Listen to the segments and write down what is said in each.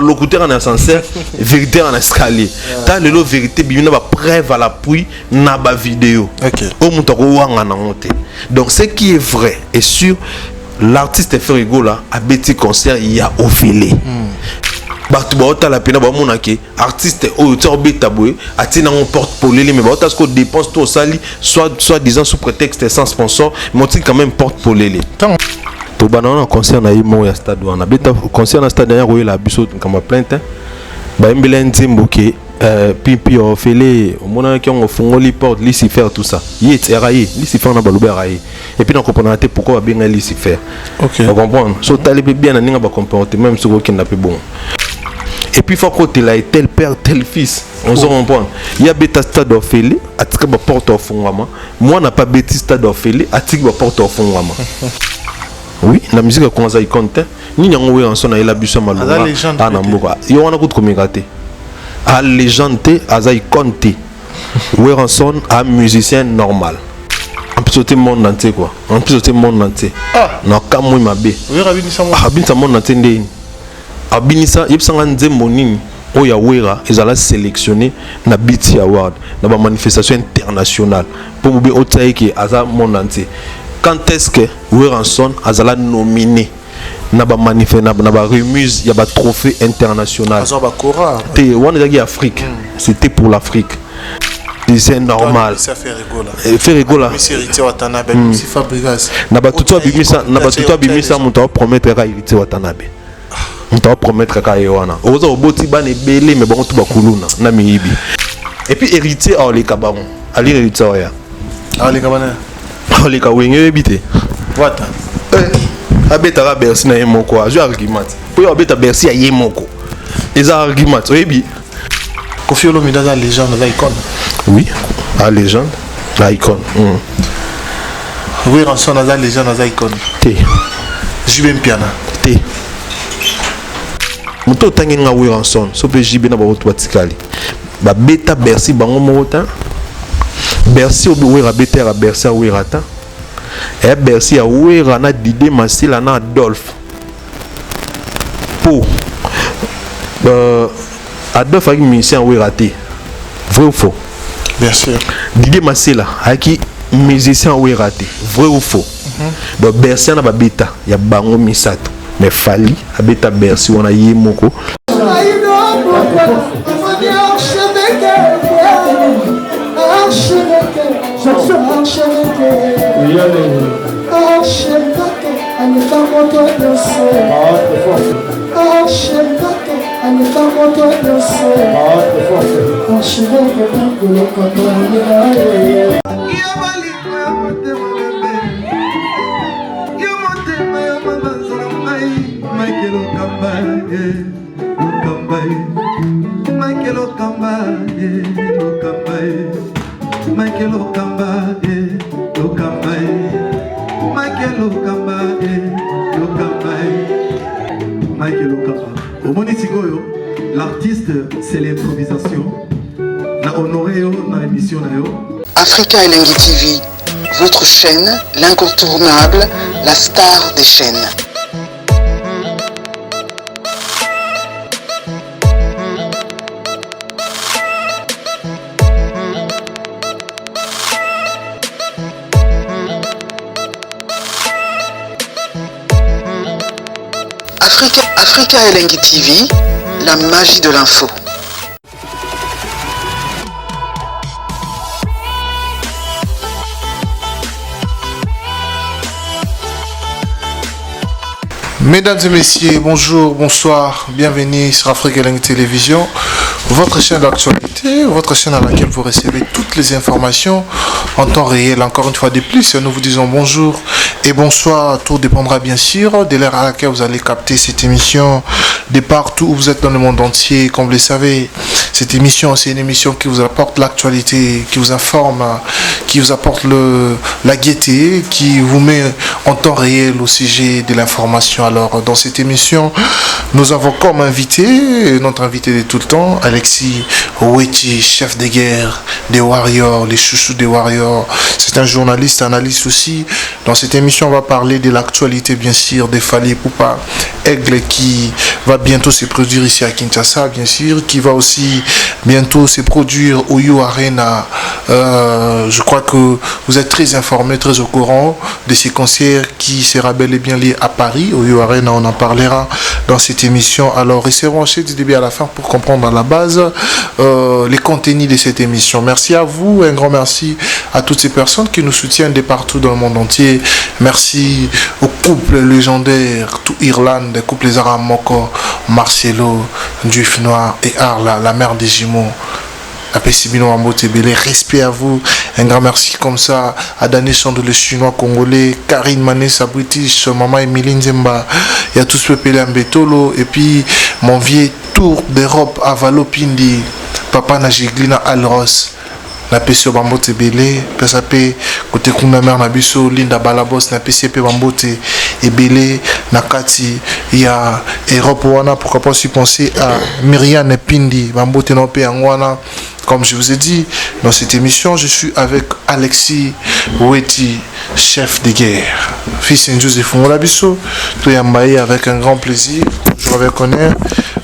Locuteur en ascenseur, vérité en escalier. T'as le lot vérité, bimina ba preuve à l'appui, na ba vidéo. Au moutako wanga na monte. Donc ce qui est vrai et sûr, l'artiste Ferrigo là, à Betty concert, il y a Ophélie. Batu ba ota la pena ba mona ke artiste auteur beta boy atina on porte polele mais ba ota ce qu'on dépense tout sali soit disant sous prétexte sans sponsor mais on quand même porte polele. To banana concert na yimo ya stade wana beta concert na stade ya royela biso kama plainte ba mbele nzimbo ke pipi Ophélie mona ki on fongoli porte Lucifer tout ça yet raye Lucifer na balobe raye et puis on comprend pas pourquoi ba bien Lucifer. OK. On comprend so talibé bien na ninga ba comporter même ce qui n'a pas bon. Et puis il faut que tu aies tel père, tel fils. On se comprend. Il y a bêta stade d'Ophélie, à tirer ma porte au fond. Moi, on n'a pas bêti stade d'Ophélie, à tirer ma porte au fond. Oui, la musique a commencé à compter. Ni n'y a pas en son à la bûche à Maloma. Ah, Namboura. Il y a un coup de communication. À légende, à Zaï Conte. Oui, en son à musicien normal. En plus, c'est le monde entier quoi. En plus, c'est le monde entier. Ah, non, comme moi, ma bé. Oui, Rabin, ça Rabin, monde entier. Abinisa yebsanga nzembo nini oya wera ezala sélectionné na BET Award na ba manifestation internationale pour mobe otaiki aza monde entier. Quand est-ce que Weranson azala nominé na ba na ba remise ya ba trophée international aza ba kora te wana zaki Afrique c'était pour l'Afrique. C'est normal. Ça fait rigola. Fait rigola. Monsieur Héritier Watanabe, Monsieur Fabregas. Na ba tuto bimisa muto promettre ka Héritier Watanabe. On t'a promettre qu'à Yohana. Oza oboti ban ebele mais bon tout bakuluna na miyibi. Et puis héritier a les kabaron. Ali héritier ya. Ali kabana. Ali ka wenge ebité. Wata. Abeta ka Bercy na yemoko. Je argument. Pour abeta Bercy ya yemoko. Les arguments oyebi. Koffi Olomide la légende la icône. Oui, la légende, la icône. Oui, Ranson la légende la icône. T. Jibem Piana. T. Muto tangi nga Weranson so pe jibe na ba rotu batikali ba beta Bercy bango mota Bercy obi wera beta ra Bercy werata e Bercy a wera na Didé Masila na Adolphe pour Adolphe a musicien werate vrai ou faux? Bien sûr. Didé Masila a qui musicien werate vrai ou faux? Donc Bercy na ba beta ya bango misato mais Fali habita Bercy on a yé moko L'artiste, c'est l'improvisation. La honoré dans l'émission. Africa Elengi TV, votre chaîne, l'incontournable, la star des chaînes. Africa Elengi TV, la magie de l'info. Mesdames et messieurs, bonjour, bonsoir, bienvenue sur Africa Elengi Télévision, votre chaîne d'actualité, votre chaîne à laquelle vous recevez toutes les informations en temps réel. Encore une fois de plus, nous vous disons bonjour et bonsoir. Tout dépendra bien sûr de l'heure à laquelle vous allez capter cette émission de partout où vous êtes dans le monde entier. Comme vous le savez, cette émission, c'est une émission qui vous apporte l'actualité, qui vous informe, qui vous apporte la gaieté, qui vous met en temps réel au sujet de l'information. Alors, dans cette émission, nous avons comme invité, notre invité de tout le temps, Alexis Weti, chef de guerre des Warriors, les chouchous des Warriors. C'est un journaliste, analyste aussi. Dans cette émission, on va parler de l'actualité, bien sûr, des Fally Ipupa, Aigle, qui va bientôt se produire ici à Kinshasa, bien sûr, qui va aussi bientôt se produire au You Arena. Je crois que vous êtes très informés, très au courant de ces concerts qui sera bel et bien lié à Paris, au You Arena. On en parlera dans cette émission. Alors, restez branchés du début à la fin pour comprendre à la base les contenus de cette émission. Merci à vous, un grand merci à toutes ces personnes qui nous soutiennent de partout dans le monde entier. Merci au couple légendaire, tout Irlande, des couples les Aramoko, Marcelo, Duif Noir et Arla, la mère des jumeaux. Respect à vous, un grand merci comme ça à Dani Chando, le chinois congolais, Karine Manessa British, maman Emilie Nzemba, il y a tout ce peuple en Betolo, et puis mon vieux tour d'Europe à Valopindi, papa Najiglina Alros. Na pesi bambote belé pesa pe côté kuna mère na biso Linda Balabos na pesi pe bambote ebelé na kati ya Europe wana, pourquoi pas aussi penser à Myriam Pindi bambote na pe ngwana. Comme je vous ai dit dans cette émission, je suis avec Alexis Weti, chef de guerre. Fils de Joseph Moulabiso, tout yambaye avec un grand plaisir. Je reconnais.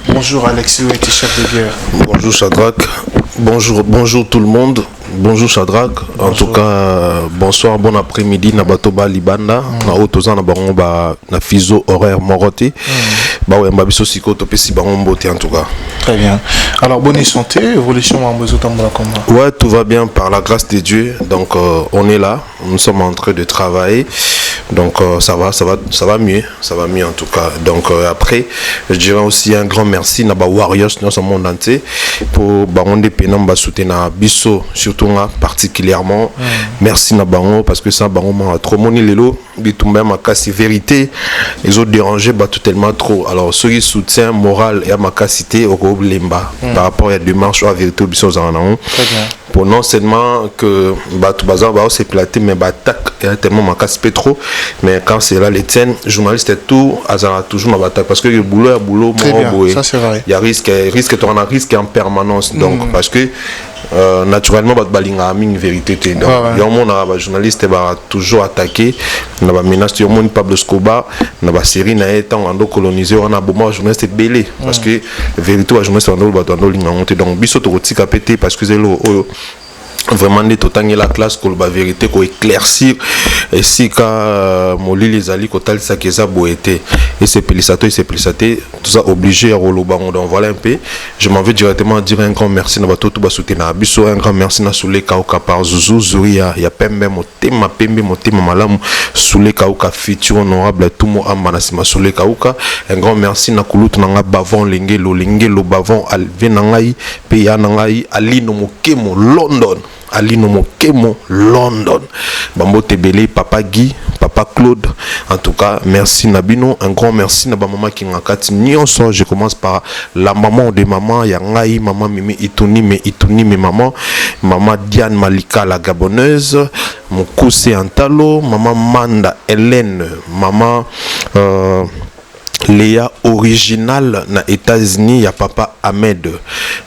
Bonjour Alexis Weti, chef de guerre. Bonjour Shadrach. Bonjour tout le monde. Bonjour Shadrach. Bonjour. En tout cas, bonsoir, bon après-midi. Nabatoba Libanda. Na otoza na bango ba na fiso horaire moroté. Bah ouais, mbabiso siko topé si bango mboté en tout cas. Très bien. Alors bonne santé, évolution en besoin tambola comme ça. Ouais, tout va bien par la grâce de Dieu. Donc on est là, nous sommes en train de travailler. Donc ça va mieux en tout cas. Donc après, je dirais aussi un grand merci na ba Warriors dans ce monde entier pour baronde penam ba soutenir biso surtout là particulièrement. Merci na bango parce que ça bango m'a trop moni lelo bitumba ma casse vérité les autres dérangés bah tellement trop. Alors ceux qui soutien moral et à ma capacité au lemba par rapport à la démarche à vérité biso za na. Très bien. Pour non seulement que tout bazar va se plater mais attaque tellement ma casse trop, mais quand c'est là les tiennes journalistes et tout azara toujours ma attaque parce que le boulot ça c'est vrai. Il y a risque en permanence donc parce que naturellement balinga mine vérité donc il y a un monde journaliste va toujours attaquer na ba menace il y a monde Pablo Escobar na ba série na étant en colonisé on a beaucoup journaliste belé parce que vérité wa journaliste on ba dans linga monter donc biso to tika pété parce que c'est vraiment des totangi la classe que la vérité qu'on éclaircir et si quand moli les alliés total ça que ça boité et c'est plissaté tout ça obligé à rouler bango donc voilà un peu je m'en vais directement dire un grand merci na bato tout ba soutenir biso un grand merci na soule kauka par Zuzu Zuria ya pembe motema malamu soule kauka futur honorable tout mo ambana sima soule kauka un grand merci na kulutu na bavon lingelo bavon alvena ngai pe ya ngai alino mokemo London Bambo Tebele, Papa Guy, Papa Claude. En tout cas, merci Nabino, un grand merci na ba maman qui ngakati nyonso. Je commence par la maman de maman Yangai, maman Mimi Ituni mais maman Diane Malika la gaboneuse, Mokuse Antalo, maman Manda Hélène, maman Léa original na États-Unis, ya papa Ahmed,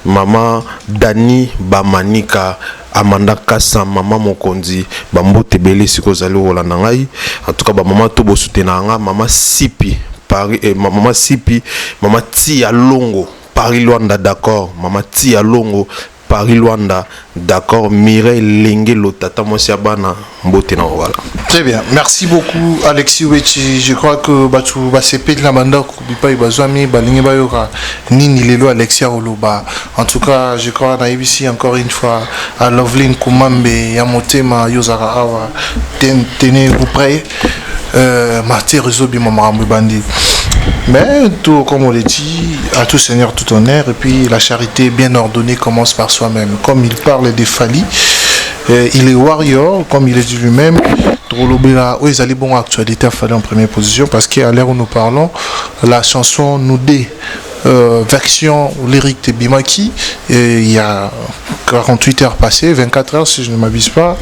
maman Dani Bamanika, Amanda Kassa, maman Mokondi, Bambo Tebele siko zali Rolanda ngai. En tout cas, ba maman Tobo soutenanga, maman Sipi, Paris, maman Sipi, maman Tia Longo, Paris Luanda d'accord, maman Tia Longo, Paris Luanda d'accord, Mireille Lengue Lotata Mosiabana Mbotena voilà. Très bien, merci beaucoup Alexis Weti. Je crois que batu basepe de la banda kubipa ibazwami balingi bayoka nini lelo Alexia Oloba. En tout cas, je crois na ici encore une fois à Loveline Kumambe ya motema yozara awa tenez-vous prêts Martin Rezobi Mamarambu Bandi. Mais tout comme on l'a dit, à tout seigneur tout honneur, et puis la charité bien ordonnée commence par soi-même. Comme il parle des Fally, il est warrior, comme il est dit lui-même. Ils allaient bon actualité à Fally en première position parce qu'à l'heure où nous parlons, la chanson nous dit version lyrique de Bimaki, il y a 48 heures passées, 24 heures si je ne m'abuse pas.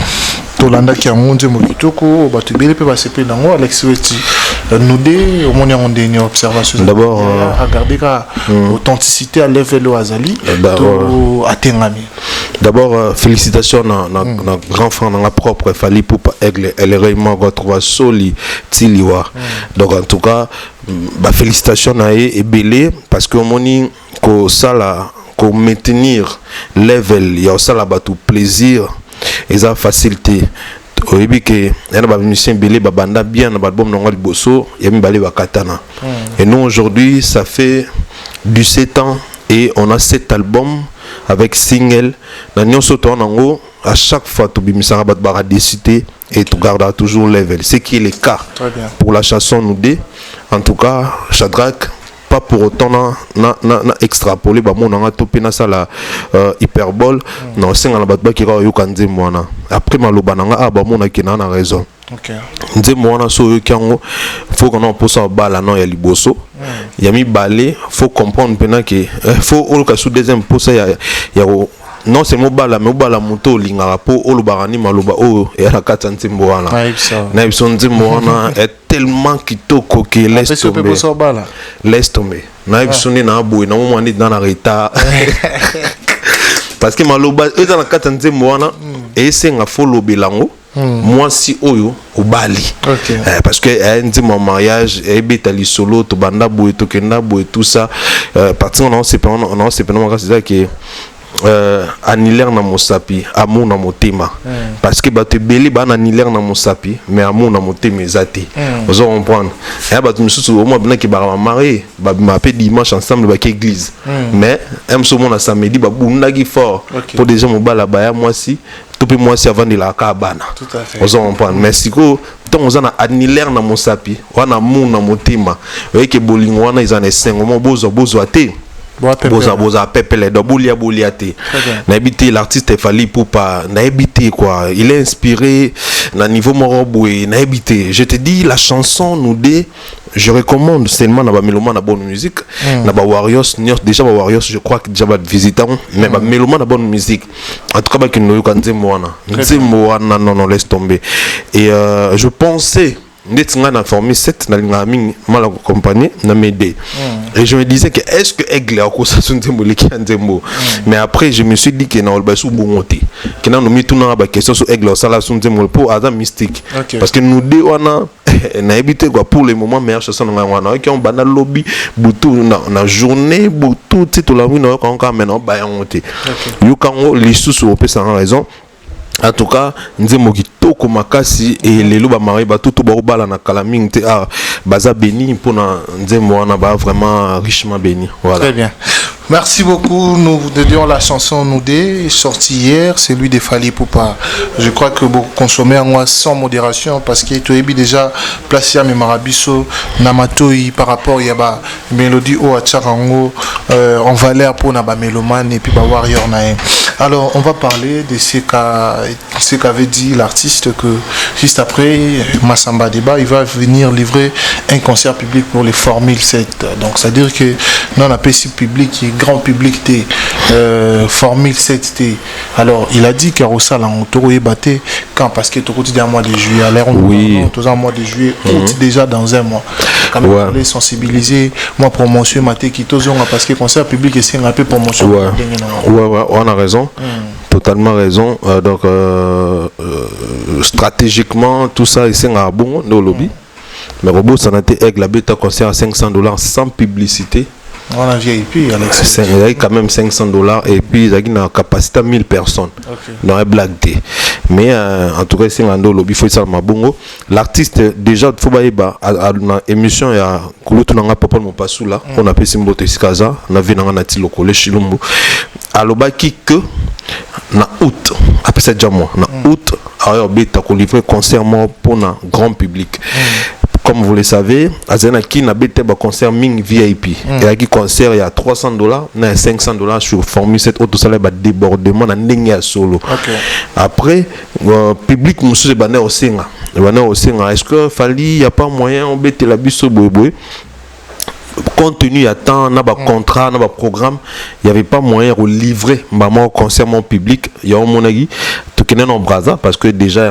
Tolanda qui a monté Mokitoko, Batubele peut passer Pénango, Alexis Weti. nous deux au moins on a une observation d'abord regarder l'authenticité à level au Azali à Tengami. D'abord félicitations à grand frère dans la propre Fally Ipupa Aigle elle est vraiment retrouvé soli tiliwa. Donc en tout cas félicitations à et belé parce que on ko sala ko maintenir level il y a ça là tout plaisir et ça facilité au début que y a des musiciens belé banda bien dans album non liboso y a mi balé bakatana et nous aujourd'hui ça fait du 7 ans et on a 7 albums avec single na nyonso to nango à chaque fois tu bimisanga bat bara décider et tu garderas toujours level ce qui est le cas pour la chanson nous deux en tout cas Shadrach pas pour autant na extrapoler ba mon nga topé na sala hyperbole non c'est ngala bat qui yo kanze mwana après maloba nga ba mon ki na raison OK nze mwana so yo kango faut qu'on en posa bala non ya liboso ya mi balé faut comprendre pena que faut au cas sous deuxième posa ya non c'est mobala mais mobala moto lingara po olubarani maloba o et la kata ntimbo wana na ibso ntimbo wana est tellement kitoko que laisse tomber na ibso ni na boy na moment ni dans la retard parce que maloba et dans la kata ntimbo wana et c'est nga follow belango moi si oyo obali parce que ntimbo mariage et betali solo to banda boy to kenda boy tout ça partir on c'est pas c'est ça que annihilaire na mosapi amour na motema parce que bato belé ba annihilaire na mosapi mais amour na motema ezate vous comprendre et bato misusu au moins bina ki ba marié ba m'appelle dimanche ensemble ba église mais aime ce monde samedi ba bundaki fort pour déjà mobala ba ya moi si tout peu moi si avant de la cabana vous comprendre mais siko donc on a annihilaire na mosapi wana amour na motema et que bolingo wana ils en est mo bozo ate boza pepele do bolia te na habité l'artiste Fally Ipupa na habité quoi il est inspiré na niveau moroboué na habité je te dis la chanson nous deux je recommande seulement na ba mélomane na bonne musique na ba Warriors déjà ba Warriors je crois que déjà ba visitant mais ba mélomane na bonne musique en tout cas ba kinoyo kanzemo wana non laisse tomber et je pensais d'être en formé 7 dans la mine mal accompagné na m'aider et je me disais que est-ce que Aigle a cause ça mais après je me suis dit que na olba sou bonté que na nous mis tout na ba question sur Aigle ça la sunzemo pour adam mystique parce que nous deux on a na habité quoi pour le moment meilleure chanson na wana qui on bana lobby butu na journée butu tout la mine quand maintenant ba yonté yo quand les sous au pesa raison. En tout cas, nzembo kitoko makasi et lelo ba mari ba tout ba obala na kalaming te baza béni pour na nzembo wana ba vraiment richement béni. Voilà. Très bien. Merci beaucoup. Nous dédions la chanson Nous deux, sortie hier, c'est lui de Fally Ipupa. Je crois que beaucoup consommer en moi sans modération parce que tu es déjà placé à Memarabiso, Namatoi par rapport à Yaba mélodie au Acharango en valeur pour Naba Mélomane et puis ba Warrior Nae. Alors on va parler de ce qu'avait dit l'artiste que juste après Massamba Débat, il va venir livrer un concert public pour les Formule 7. Donc c'est à dire que non on a PC public qui grand public Formule 7 alors il a dit qu'Arosa l'a entouré batté quand parce que tout le mois de juillet à l'air tout un mois de juillet déjà dans un mois quand même les sensibiliser moi promotion maté qui parce que concert public et c'est un peu promotion on a raison totalement raison donc stratégiquement tout ça c'est un bon no lobby mais robot ça n'a été avec la bêta concert à $500 sans publicité. On a VIP, il y a quand même $500 et puis il y a une capacité à 1000 personnes dans un black day. Mais en tout cas, c'est un lobby, il faut ça mabongo. L'artiste déjà faut baïba à émission il y a kulutu nanga papa mon pasou là, on appelle Simbote Sikaza, on a vu nanga nati lokole Chilumbu. Aloba qui que na août après cette mois na août alors beta ko livrer concert pour un grand public. Comme vous le savez, Azenaki n'a pas de concert Ming VIP. Il y a un concert, il y a $300, il y a $500 sur Formule 7 auto salaire débordement dans le solo. Après, public monsieur bané au Senga. Est-ce que Fally il y a pas moyen on bête la bus au boy compte tenu à temps na ba contrat na ba programme il y avait pas moyen de livrer maman concert mon public il y a mon agi tout Kenen en Brazza parce que déjà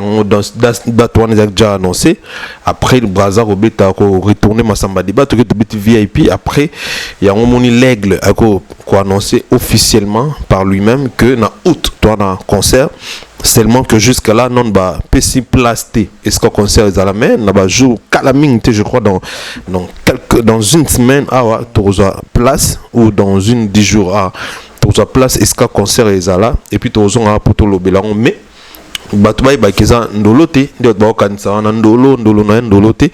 date on a déjà annoncé. Après le Brazza Robert a retourné Massamba débat que tu VIP. Après il y a un moni l'aigle a annoncé officiellement par lui-même que na août toi un concert. Seulement que jusqu'à là non bah PC plasté est-ce qu'on concert est à la main na bah jour calaming je crois dans une semaine tu reçois place ou dans une 10 jours tu reçois place est-ce qu'on concert est à là et puis tu reçois pour tout le bélan mais batubai bakeza ndolote ndio baokanisa na ndolo na ndolote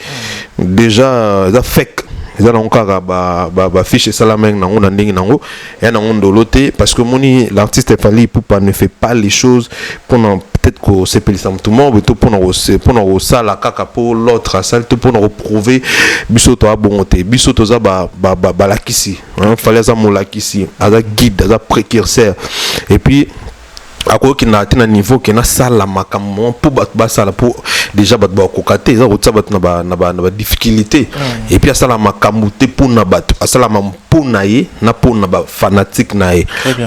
déjà ça fake ils ont encore ba fiche salameng nango na ndingi nango et nango ndolote parce que moni l'artiste Fally Ipupa ne fait pas les choses pour peut-être que c'est plus simple tout le monde pour ça la kaka pour l'autre ça tout pour nous prouver biso to abonté biso to za ba lakisi Fally za molakisi aza guide aza précurseur et puis à quoi qu'il n'a atteint un niveau qui n'a ça la makamon pour battre ça pour déjà battre au côté ça route ça battre na difficulté et puis à ça la makamouté pour na battre à ça la pour naïe na pour na fanatique naïe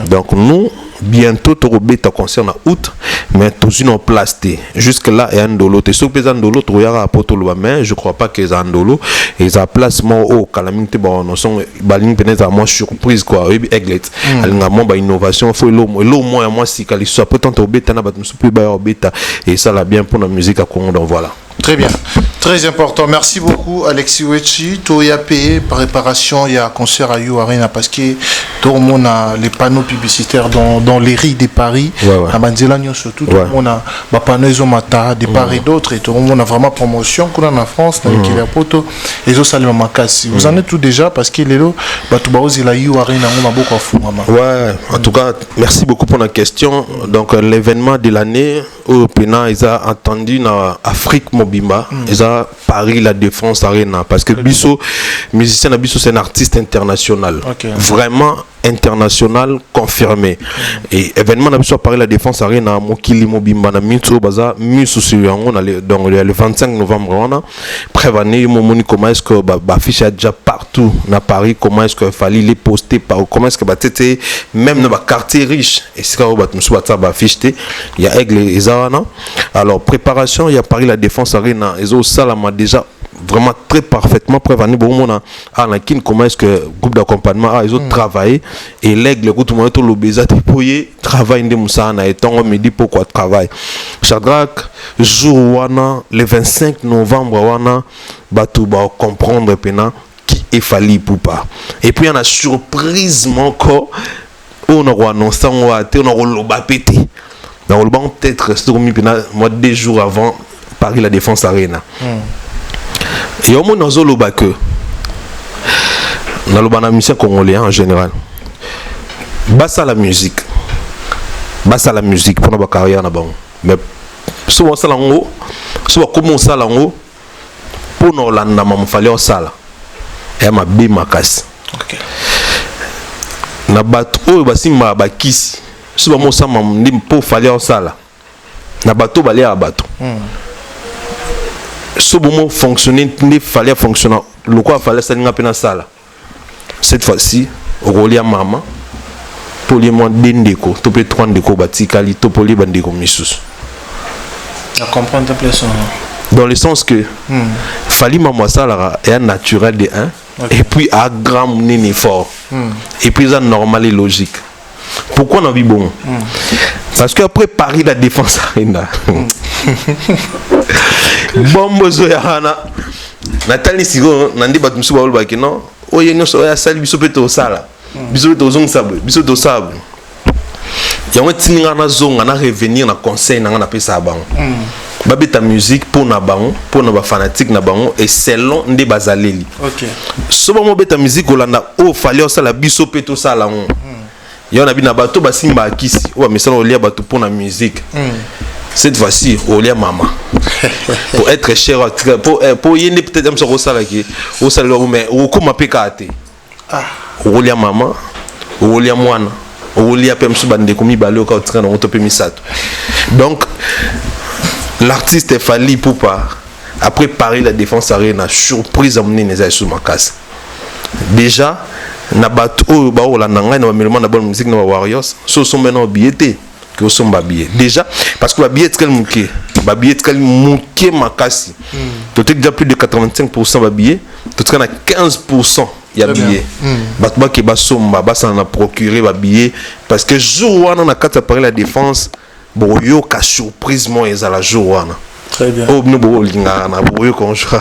donc nous bientôt tu rebeta concert en août mais tous une en plasté jusque là et un dolo te so pesant dolo tu regardes pour tout le mais je crois pas qu'ils ont dolo et ça placement au calamité bon non sont baling peut-être à moi surprise quoi eglet alingamon ba innovation faut l'eau moi si qu'il soit peut-être au bêta na bat nous plus ba bêta et ça là bien pour la musique à Congo donc voilà. Très bien, très important. Merci beaucoup Alexis Wechi. Toya payé préparation, il y a un concert à You Arena parce que tout le monde a les panneaux publicitaires dans les rues de Paris. À Manzélanio surtout, tout le monde a des panneaux Isomata, des part et d'autres et tout le monde a vraiment promotion qu'on a en France, dans les Poto et zo Salima Makassi. Vous en êtes tout déjà parce qu'il est là, Batoubaouz il a You Arena, on a beaucoup à fou maman. Ouais, en tout cas, merci beaucoup pour la question. Donc l'événement de l'année au Pénin, ils ont entendu dans Afrique Mobimba, ils ont Paris la Défense Arena parce que Bisso, musicien Bisso, c'est un artiste international, vraiment international confirmé. Et événement Bisso Paris la Défense Arena, Mokili Mobimba na Mitso Baza, Miso Suyango, donc le 25 novembre, on a prévenu Momoni comment est-ce que affiche déjà partout dans Paris, comment est-ce que fallait les poster, comment est-ce que même dans le quartier riche, et c'est quand on affiche, il y a Aigle et Zarana. Alors préparation, il y a Paris la Défense Arena, et ça là m'a déjà vraiment très parfaitement prévenu comment est-ce que groupe d'accompagnement ils ont travaillé et l'aigle tout le monde tout l'obéza déployé travail de Moussa na et on me dit pourquoi travail Shadrach jour wana le 25 novembre wana batu ba comprendre pena qui est Fally Ipupa et puis on a surprise encore on a annoncé on a loba pété dans le banc peut-être stormi pena moi 2 jours avant Paris la Défense Arena. Et au moins dans le que dans le musicien congolais en général bassa la musique pour notre carrière na bango mais souvent ça lango souvent comment ça lango pour nous landa mam fallait sala et ma bi makasi na bato basimba bakisi souvent mo ça mam ndim pour fallait sala na bato balé à bato ce moment fonctionner il fallait fonctionner le quoi fallait ça n'inga pena sala cette fois-ci rolia maman pour les mois d'indéco to peut 3 ndeko batikali to pour les bandeko misus la comprendre plus dans le sens que Fally maman sala est un naturel de 1 et puis à grand nini fort et puis ça normal et logique pourquoi on a vu bon parce que après Paris la Défense Arena bombo zoyana natali sigo nandi batu msuba olba kino oye nyoso ya sali biso peto sala biso peto zong sabu biso to sabu yango tininga na zonga na revenir na conseil na pesa bango babeta musique pour na bango pour na ba fanatique na bango et selon nde bazaleli soba mo beta musique olanda o fallait sala biso peto sala on yona bina bato basimba akisi o misala olia bato pour na musique cette fois-ci olia maman pour être cher pour yende peut-être même sur ça là qui au salon mais au comment pekate olia maman olia mwana olia pem subande komi balo ka train on topé misato donc l'artiste Fally Ipupa après Paris la Défense Arena surprise amener les sous ma casse déjà na bato ba ola nanga na melement na bonne musique na Warriors so sont maintenant billetté que au son babillet déjà parce que babillet est mouké babillet est mouké makasi tu as déjà plus de 85% babillet tu as 15% il y a billet batba ke basomba basa na procurer babillet parce que jour wana na kata parler la défense bon yo ka surprise moi ez la jour wana. Très bien. Oh, nous bon linga na boyo kon joue.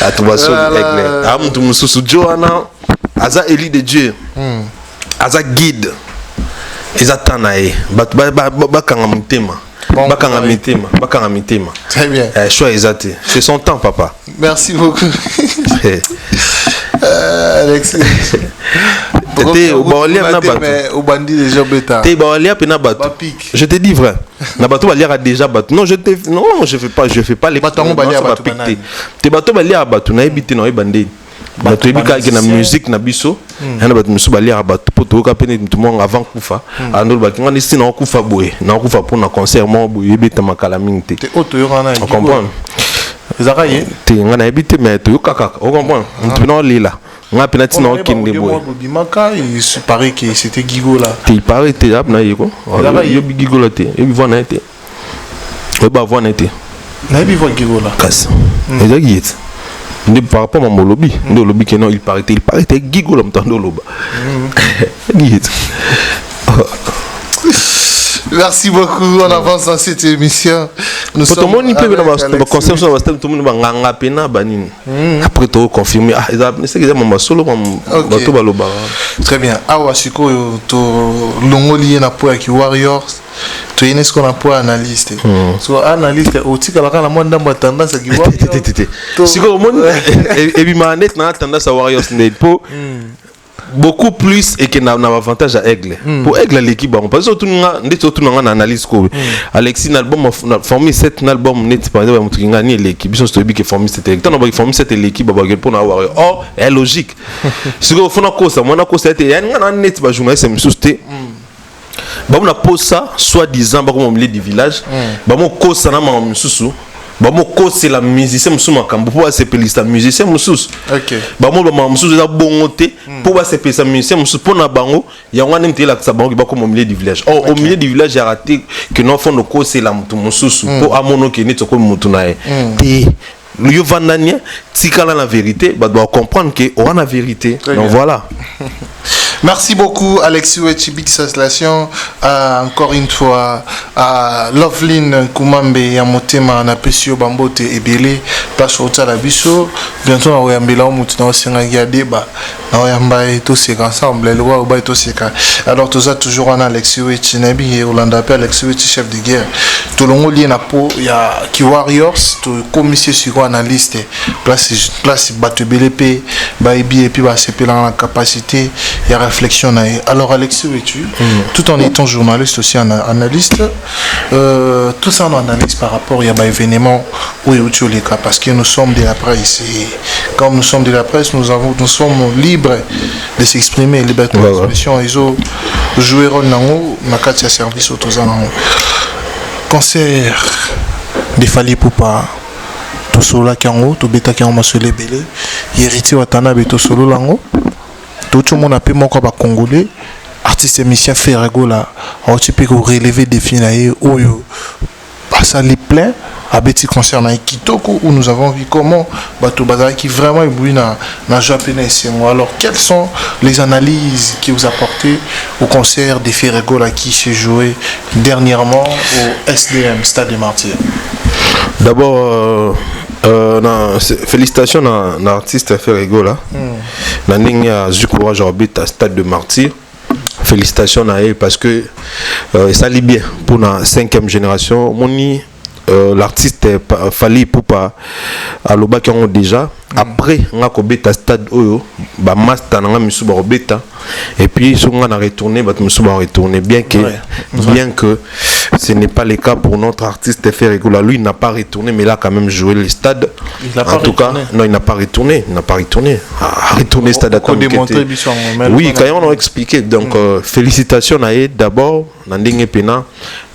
Atubaso Aigle. Am tu mususu Joana aza élu de Dieu. Aza guide. Ezatanae. Bakanga mutema. Bakanga mitema. Très bien. Choix ezate. C'est son temps papa. Merci beaucoup. Alexis. Je te dis vrai. Nabato balia déjà battu. Non, je fais pas les bateaux balia battu. Te bateau balia battu na ebité na ebandé. Bato ebika ke na musique na biso. Yana bato musu balia battu poto ka pene tout monde avant kufa. Andol bakinga ni sina kufa boye. Na kufa pour na concert mo boye ebita makala mingi te. Te oto yorana. On comprend. Ezakaye. Te ngana ebité mais to yokaka. On comprend. On peut lila. On a penati na okende boy. Il paraît que c'était Gigo là. Il paraît que tu na yeko. Yo bi Gigo là te. Et bi voix na été. Et ba voix na été. Na bi voix Gigo là. Casse. Et ça guide. Ne par rapport à mon lobby. Le lobby que non il paraît que Gigo là m'tando loba. Guide. Merci beaucoup. On avance dans cette émission. Nous sommes tout le monde peut dans concert sur tout le monde nganga pena banine. Après tout confirmer ah c'est que mon solo bato baloba. Très bien. Awa siko to longoli na po ki Warriors. Tu es ce qu'on a pour analyste. So analyste aussi quand la monde dans tendance à Warriors. Siko monde et bi manet na tendance à Warriors n'est pas beaucoup plus et qui n'a avantage à Aigle. Pour Aigle l'équipe parce que tout nous analyse quoi. Alexis l'album a formé 7 album net par exemple tu gagner l'équipe ils sont story qui formé 7 tant on formé 7 l'équipe ba pour na Warrior. Oh, est logique. Si on fait na cause moi na cause c'était y a un net ba journaliste me souste. Ba on a pose ça soit disant ba comme au milieu du village. Ba mon cause ça na ma msusu. Bah mon cause c'est la musicien musulman quand pour se payer la musicien musus. OK. Bah mon musus da bongoté pour se payer sa musicien musus pour na bango il y a un même là que ça bango ba comme au milieu du village. Oh au milieu du village j'ai raté que non fond de cause c'est la musus pour amono qui n'est pas comme mutunae. Et le vandania tikala la vérité bah doit comprendre que on a la vérité. Donc voilà. Merci beaucoup Alexis Wechibik Station. Encore une fois à Loveline Kumambe ya motema na pesio bambote ebele place au la biso bientôt na oyambela mutu na osenga ya débat na oyamba to seka ensemble le roi oba to seka. Alors tout ça toujours en Alexis Wechinabi et Olanda pe Alexis Wechi chef de guerre to longo lié na po ya ki Warriors to commissaire sur analyste place bato ebele pe ba ebi et puis ba sepela la capacité ya réflexion. Alors Alexis Wetu, tout en étant journaliste aussi analyste, tout ça on analyse par rapport à l'événement où est les cas parce que nous sommes de la presse et comme nous sommes de la presse nous sommes libres de s'exprimer, liberté d'expression. Ils ont joué rôle dans le service autour concert de Fali Poupa. Tout cela qui en haut, tout bêta qui en masse les belés, héritier Watana beto solo lango. Tout le monde a pu mon corps congolais, artiste musicien Ferrago là, tu peux relever des films où ça les plein à Betty concernant Kitoko où nous avons vu comment Bato Bazar qui vraiment ébloui na japonais. Alors quelles sont les analyses que vous apportez au concert des Ferrago là qui s'est joué dernièrement au SDM Stade des Martyrs? D'abord félicitations à l'artiste Ferrago là. La ligne a du courage à Stade de Martyr. Félicitations à elle parce que ça lit bien pour la 5e génération. L'artiste Fali Poupa à l'oba qui ont déjà après on a beta stade oyo ba master na misu ba beta et puis si on a retourné ba misu ba retourner bien que ce n'est pas le cas pour notre artiste Ferrago. Lui il n'a pas retourné mais il a quand même joué le stade. En tout cas non il n'a pas retourné retourné stade à oui quand on a expliqué donc félicitations à elle d'abord Nandinge Pena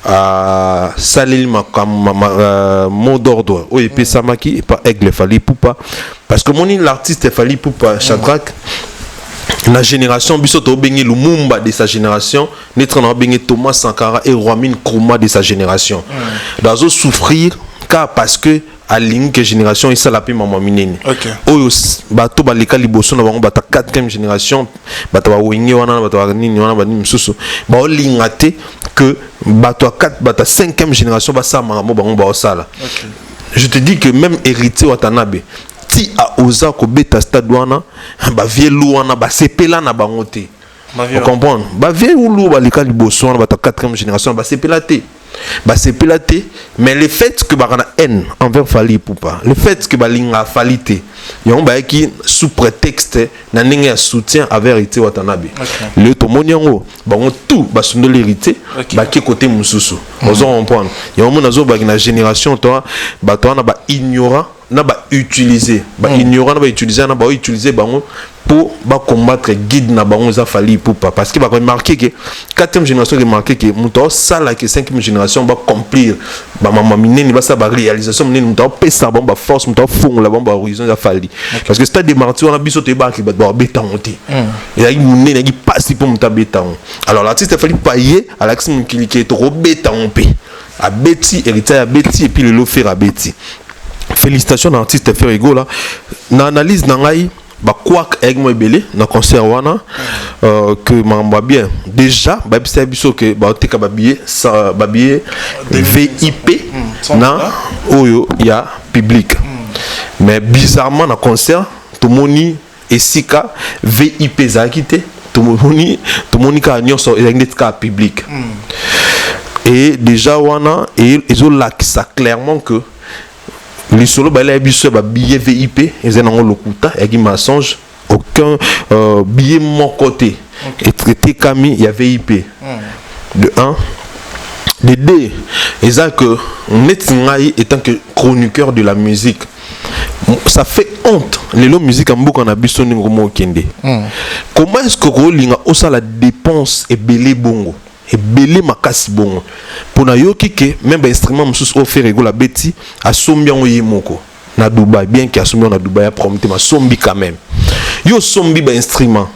à Salil mot d'ordre au épée Samaki et pas Aigle Fali Poupa parce que mon l'artiste Fali Poupa Shadrach la génération bisoto bengi Lumumba de sa génération, netra na bengi Thomas Sankara et Kwame Nkrumah de sa génération. Dazo souffrir car parce que à ligne que génération et ça la paix maman minene. Oyo bato baleka liboso na bango bata 4e génération, bata ba wengi wana bata nini wana ba nimsusu. Ba olingate que bato 4 bata 5e génération ba sa mamo bango ba osala. Je te dis que même héritier Watanabe ti a osa ko beta stade wana ba vielu wana ba sepela na bango te. Vous comprenez? Ba vielu ba leka liboso wana bata 4e génération ba sepela te. Bah c'est pilaté, mais le fait que bah on a haine envers Fally Ipupa, le fait que bah l'inga falité, yon bah qui sous prétexte n'a n'inga soutien à vérité Watanabe. Le tomoniango, bah on tout bah son de l'hérité, bah qui côté mususu. Vous en comprendre. Yon mon azo bah une génération toi, bah toi na bah ignorant, na bah utiliser, bah ignorant na bah utiliser bah pour combattre guide na bango za Fally Ipupa parce que va remarquer que 4e génération remarquer que muto sala que 5e génération va accomplir ba mama minene ba sa ba réalisation minene muto pesa ba force muto fond la ba horizon za Fally parce que stade de martyr on a biso te ba ki ba beta monter et ay minene qui passe pour muto beta. Alors l'artiste Fally payer à l'axe mukili qui est trop beta on pe a Betty héritier à Betty et puis le lot faire à Betty. Félicitations à l'artiste Ferrego là na analyse na ngai ba quoi avec moi belé na concert wana que mamba bien déjà ba biso que ba teka ba billet ça ba billet VIP na oyo ya public mais bizarrement na concert tout moni esika VIP za quitté tout moni ka nyonso ka public et déjà wana et ils ont là ça clairement que les solo balai biso ba billet VIP ils ont le lokuta et qui mensonge aucun billet mon côté et traité comme il y a VIP de 1 de 2 ils ont que Netingai étant que chroniqueur de la musique ça fait honte les lots musique en beaucoup on a biso ningomo kende comment est-ce que rolinga osa la dépense et belé bongo et belé makasi bongo pour na yoki ke même instrument musus offert ego la Betty a sombi en yemoko na Dubaï bien qu'il a sombi na Dubaï a prometté ma sombi quand même yo sombi ba instrument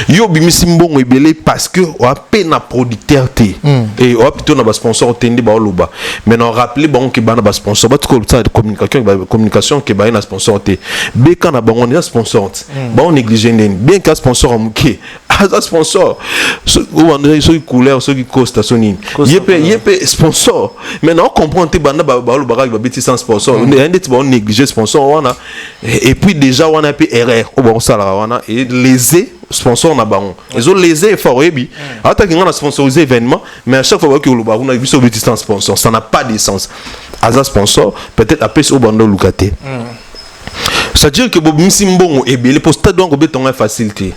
yo bimisi mbongo ebele parce que on a peine à producteur té et on a plutôt na ba sponsor tende ba loba mais on rappeler bon que ba na ba sponsor ba tout ça de communication que ba na sponsor té beka na bango na sponsor ba on négligé bien qu'un sponsor amuke as sponsor ou on a ceux couleur ceux qui costa sonine yep sponsor mais on comprend té ba na ba loba ba bêtise sans sponsor on est ba on négligé sponsor wana et puis déjà on a peu erreur au bon ça là wana et lésé sponsor na bango ils ont lésé fort ebi ata kinga na sponsoriser événement mais à chaque fois que le baron a vu sur petit sponsor ça n'a pas de sens as sponsor peut-être après au bando lucate c'est-à-dire que bob misimbongo ebi le poste donc beton est facilité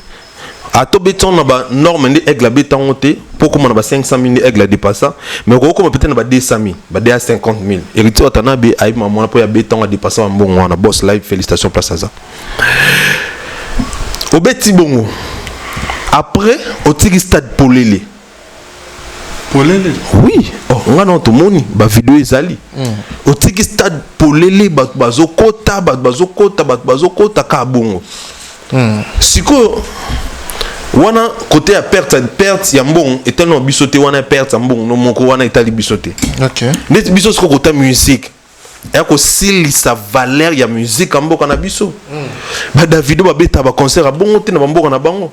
à to beton na ba norme ndi aigle beton te pour comment na ba 500 000 aigle dépassa mais comme peut-être na ba 200 000 ba 250 000 héritier Watanabe a eu maman pour ya beton a dépassé en bon na boss live félicitations place à ça au beti bongo après au tiki stade polele oui on a notre moni ba vidéo ezali au tiki stade polele bazokota ka bongo siko wana côté à perte ya mbongo était non bisoté wana perte mbongo no moko wana etali bisoté OK net biso siko côté musique et que s'il sa valeur ya musique en mboka na biso ba Davido ba beta ba concert a bongo te na mboka na bango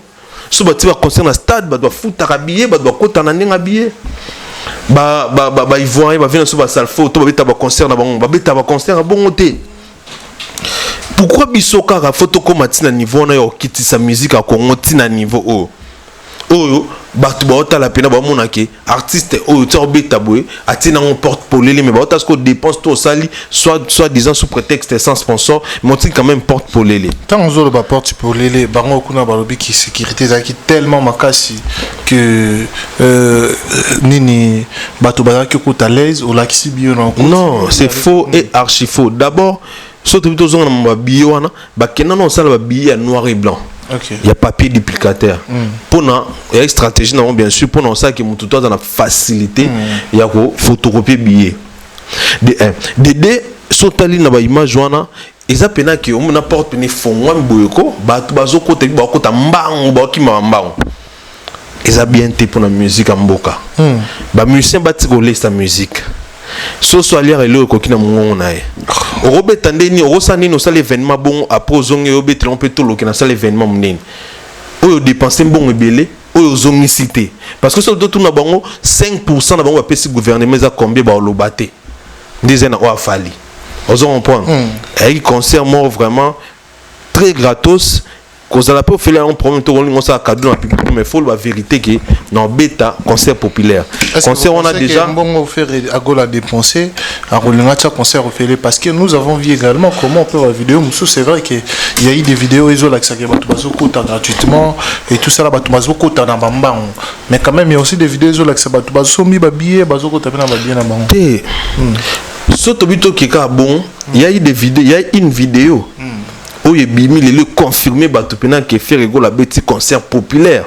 so ba ti ba concert na stade ba doit futa ka billet ba doit kota na ninga billet ba ivoirien ba vient so ba salfo to ba beta ba concert na bango ba beta ba concert a bongo te pourquoi biso ka photo comme tina niveau na yo kiti sa musique a Congo tina niveau oyo batu ba ota la pena ba mona ke artiste oyo tobeta boy atina on porte polele mais ba ota ce que dépense to sali soit disant sous prétexte sans sponsor mais on dit quand même porte polele tant on zo ba porte polele bango kuna ba lobi ki sécurité za ki tellement makasi que nini batu ba ki ko à l'aise ou la ki bio non c'est faux et archi faux d'abord surtout to zo na ba bio wana ba kenna non sala ba billet noir et blanc. Okay. Il y a papier duplicateur. Pour nous, il y a une stratégie, bien sûr, pour nous, ça qui est tout dans la facilité, il y a photocopier billet. De 2, sautali na ba image wana eza pena ki on na porte pene fongwa mboyeko bato bazokota bakota mbango bakima mbango eza bien te pour la musique en mboka ba musicien batiko lesta musique so so alière le ko kina mongo na ye robeta ndeni rosani no sala événement bon après ozonge obeta on peut to lo kina sala événement munene oyo dépenser bon ebele oyo zongi cité parce que so do tuna bango 5% na bango ba pesi gouvernement za combien ba lobate ndizena o afali ozo comprendre et concert moi vraiment très gratos. Quand on a pas fait un problème, on a cadeau dans le public, mais il faut la vérité que dans bêta concert populaire. Concert on a déjà. Bon offert à Gola dépenser, à Rolingacha concert offert parce que nous avons vu également comment on peut voir vidéo. C'est vrai qu'il y a eu des vidéos isolées que ça qui est gratuitement et tout ça là, Batumazo dans Bambang. Mais quand même il y a aussi des vidéos isolées que ça Batumazo mi babier, Bazoko tapé dans babier dans Bambang. Surtout bito qui est bon, il y a eu des vidéos, il y a une vidéo. Où il est le confirmé Batupena qui fait la bêtise concert populaire.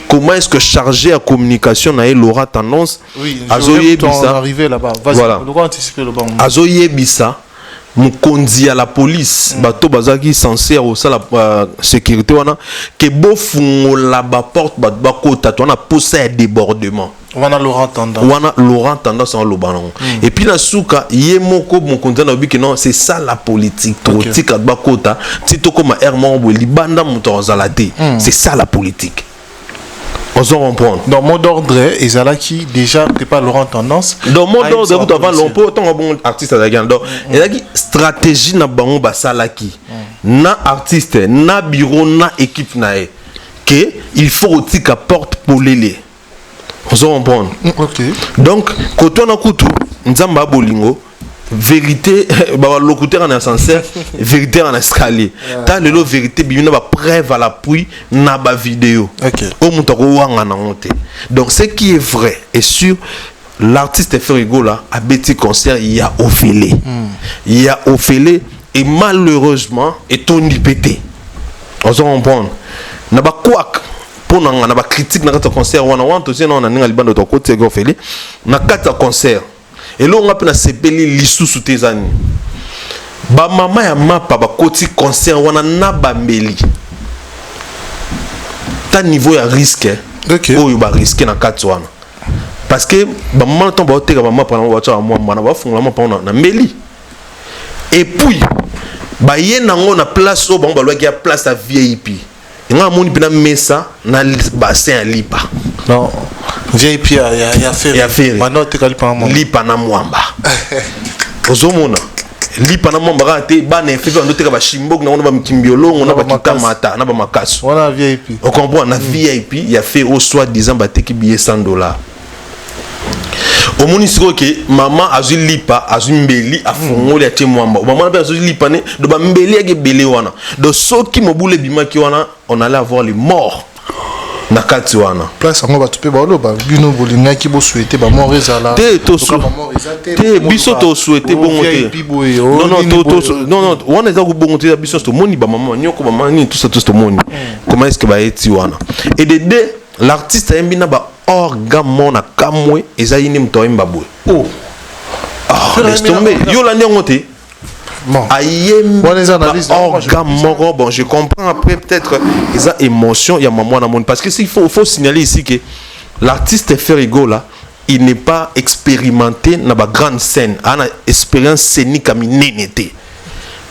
Comment est-ce que chargé à communication n'a l'aura tendance à arriver là-bas. Voilà. Azoye Bissa, mon condi à la police, bateau bazaki censé au la sécurité wana que beau font là-bas porte bakota on a poussé à débordement. Wana Laurent tendance en lobanon. Et puis la souka yemoko mon content obi que non c'est ça la politique trotique à bakota tito comme herman bo libanda muto zalate c'est ça la politique. On s'en comprend. Dans mot d'ordre ezalaki déjà prépare Laurent tendance. Dans mot d'ordre tout avant l'ompo tant bon artiste à la donc ezalaki stratégie na bango basalaki na artiste na bureau na équipe nae que il faut aussi qu'à porte pour les on s'en comprend. Donc quand on a coutu nzamba bolingo vérité ba locuteur en ascenseur vérité en escalier ta le vérité bimina ba preuve à l'appui na ba vidéo au mutako wanga na monter. Donc ce qui est vrai et sûr l'artiste Ferigo là a bêti concert il y a Ophélie et malheureusement et Tony pété on s'en comprend na ba kwak pour na ba critique na kata concert wana wanto sino na ninga libando to côté Ophélie na kata concert et là on a pu sepeli lisusu tezani ba mama ya mapa ba koti concert wana na bambeli ta niveau ya risque oyo ba risque na kati wana parce que ba mama to ba oteka ba mapa na ba tsa mwa mwana ba fungula mapa na mbeli et puis ba yenango na place o ba ba lwa ki ya place à VIP nga moni pina mesa na bassin à lipa non VIP ya fait manote kalipa mo lipa na mwamba ozomona lipa na mwamba rate ba na fait ndote ka ba shimbok na ba mkimbiolo na ba kitamata na ba makasu wana VIP on comprend na VIP ya fait au soit disant ba teki billet $100 au munisiko ke mama azui lipa azui mbeli afongoli ate mwamba mama na azui lipa ne do ba mbeli age belé wana do soki mobule bimaki wana on allait avoir les morts na kati wana place ngo batupe ba oloba bino bolinga ki bo souhaiter ba mort ezala te biso to souhaiter bongo te non wana za ku bongo te biso to moni ba mama nyoko ba mama ni tout ça to moni comment est-ce que ba eti wana et de deux l'artiste a mbina ba orgamo na kamwe ezayini mtoimba boy laisse tomber yo la nyote bon je comprends après peut-être ils ont émotion il y a maman dans monde parce que il faut signaler ici que l'artiste Ferigo là il n'est pas expérimenté dans la grande scène a une expérience scénique comme nénété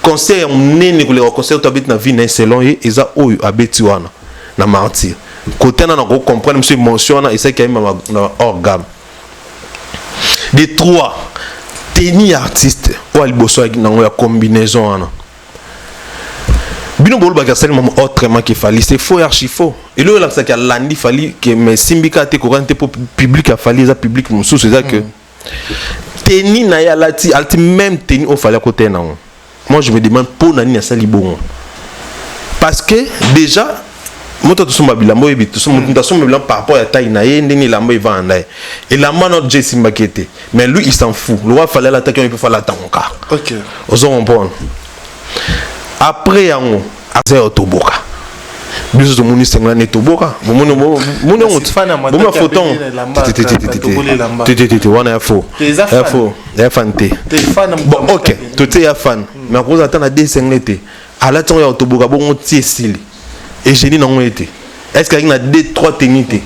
concert néné que les concerts tu habites dans vie n'est selon et ils a oyo abeti wana na martyr côté on a comprendre monsieur émotion et ça qui a même organe des trois teni artiste ou alboso avec na combinaison ana bino bolo ba kasali mama autrement qu'il fallait c'est faux archi faux et là là ça qui a landi fallait que mais simbika te courante pour public a fallait ça public musu c'est ça que teni na ya lati alti même teni au fallait côté na moi je me demande pour nani na sali bon parce que déjà moto to somba bilambo ebi to somba bilambo par rapport à taille na ye ndeni lambo il va andai et la mano de Jesse Mbakete mais lui il s'en fout le roi fallait l'attaquer il peut faire l'attaquer OK on comprend après yango aza otoboka biso to moni senga ne to boka moni photo tete wana ya faux ya fante bon OK tout ya fan mais ko za tana desengete ala ton ya to boka bongo tie style et génie non été est-ce qu'il y a deux trois techniques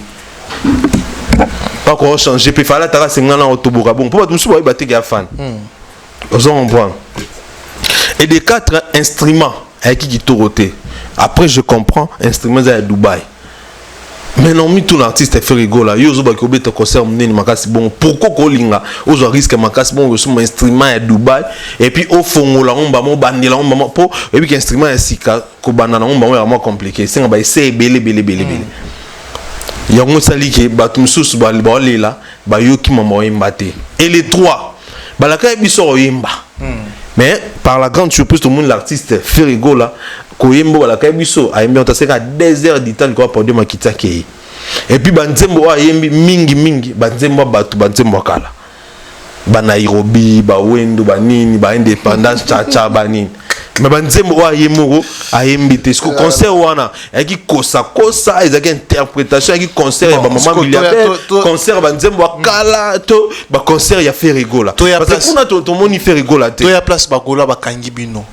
pas qu'on changer puis fallait tara senga na to boka bon pour tout ba te ya fan aux on prend et des 4 instruments avec qui toroté. Après je comprends instruments à Dubaï. Mais non mi tout artiste fait rigola. Yo zo ba ko beta concert mneni makasi bon. Pourquoi ko linga? Ozo risque makasi bon so instrument à Dubaï et puis au fond la on ba mo bandela on ba po et puis instrument à sika ko banana on ba vraiment compliqué. C'est ba essayer belé. Yango sali ke ba tumsusu ba lela ba yo ki mama yembate. Et les 3 ba la ka biso yemba. Mais par la grande surprise tout le monde l'artiste fait rigola koyembo la kaibiso a yembi on taseka 2 heures du temps quoi pour de makita ke et puis banzembo a yembi mingi banzembo batu banzembo kala ba Nairobi ba wendo ba nini ba indépendance cha banini mais banzembo a yembo a yembi te ce concert wana et qui kosa ezaki interprétation et qui concert ba maman milliardaire concert banzembo kala to ba concert ya fait rigola parce que kuna to moni fait rigola te to ya place ba gola ba kangi bino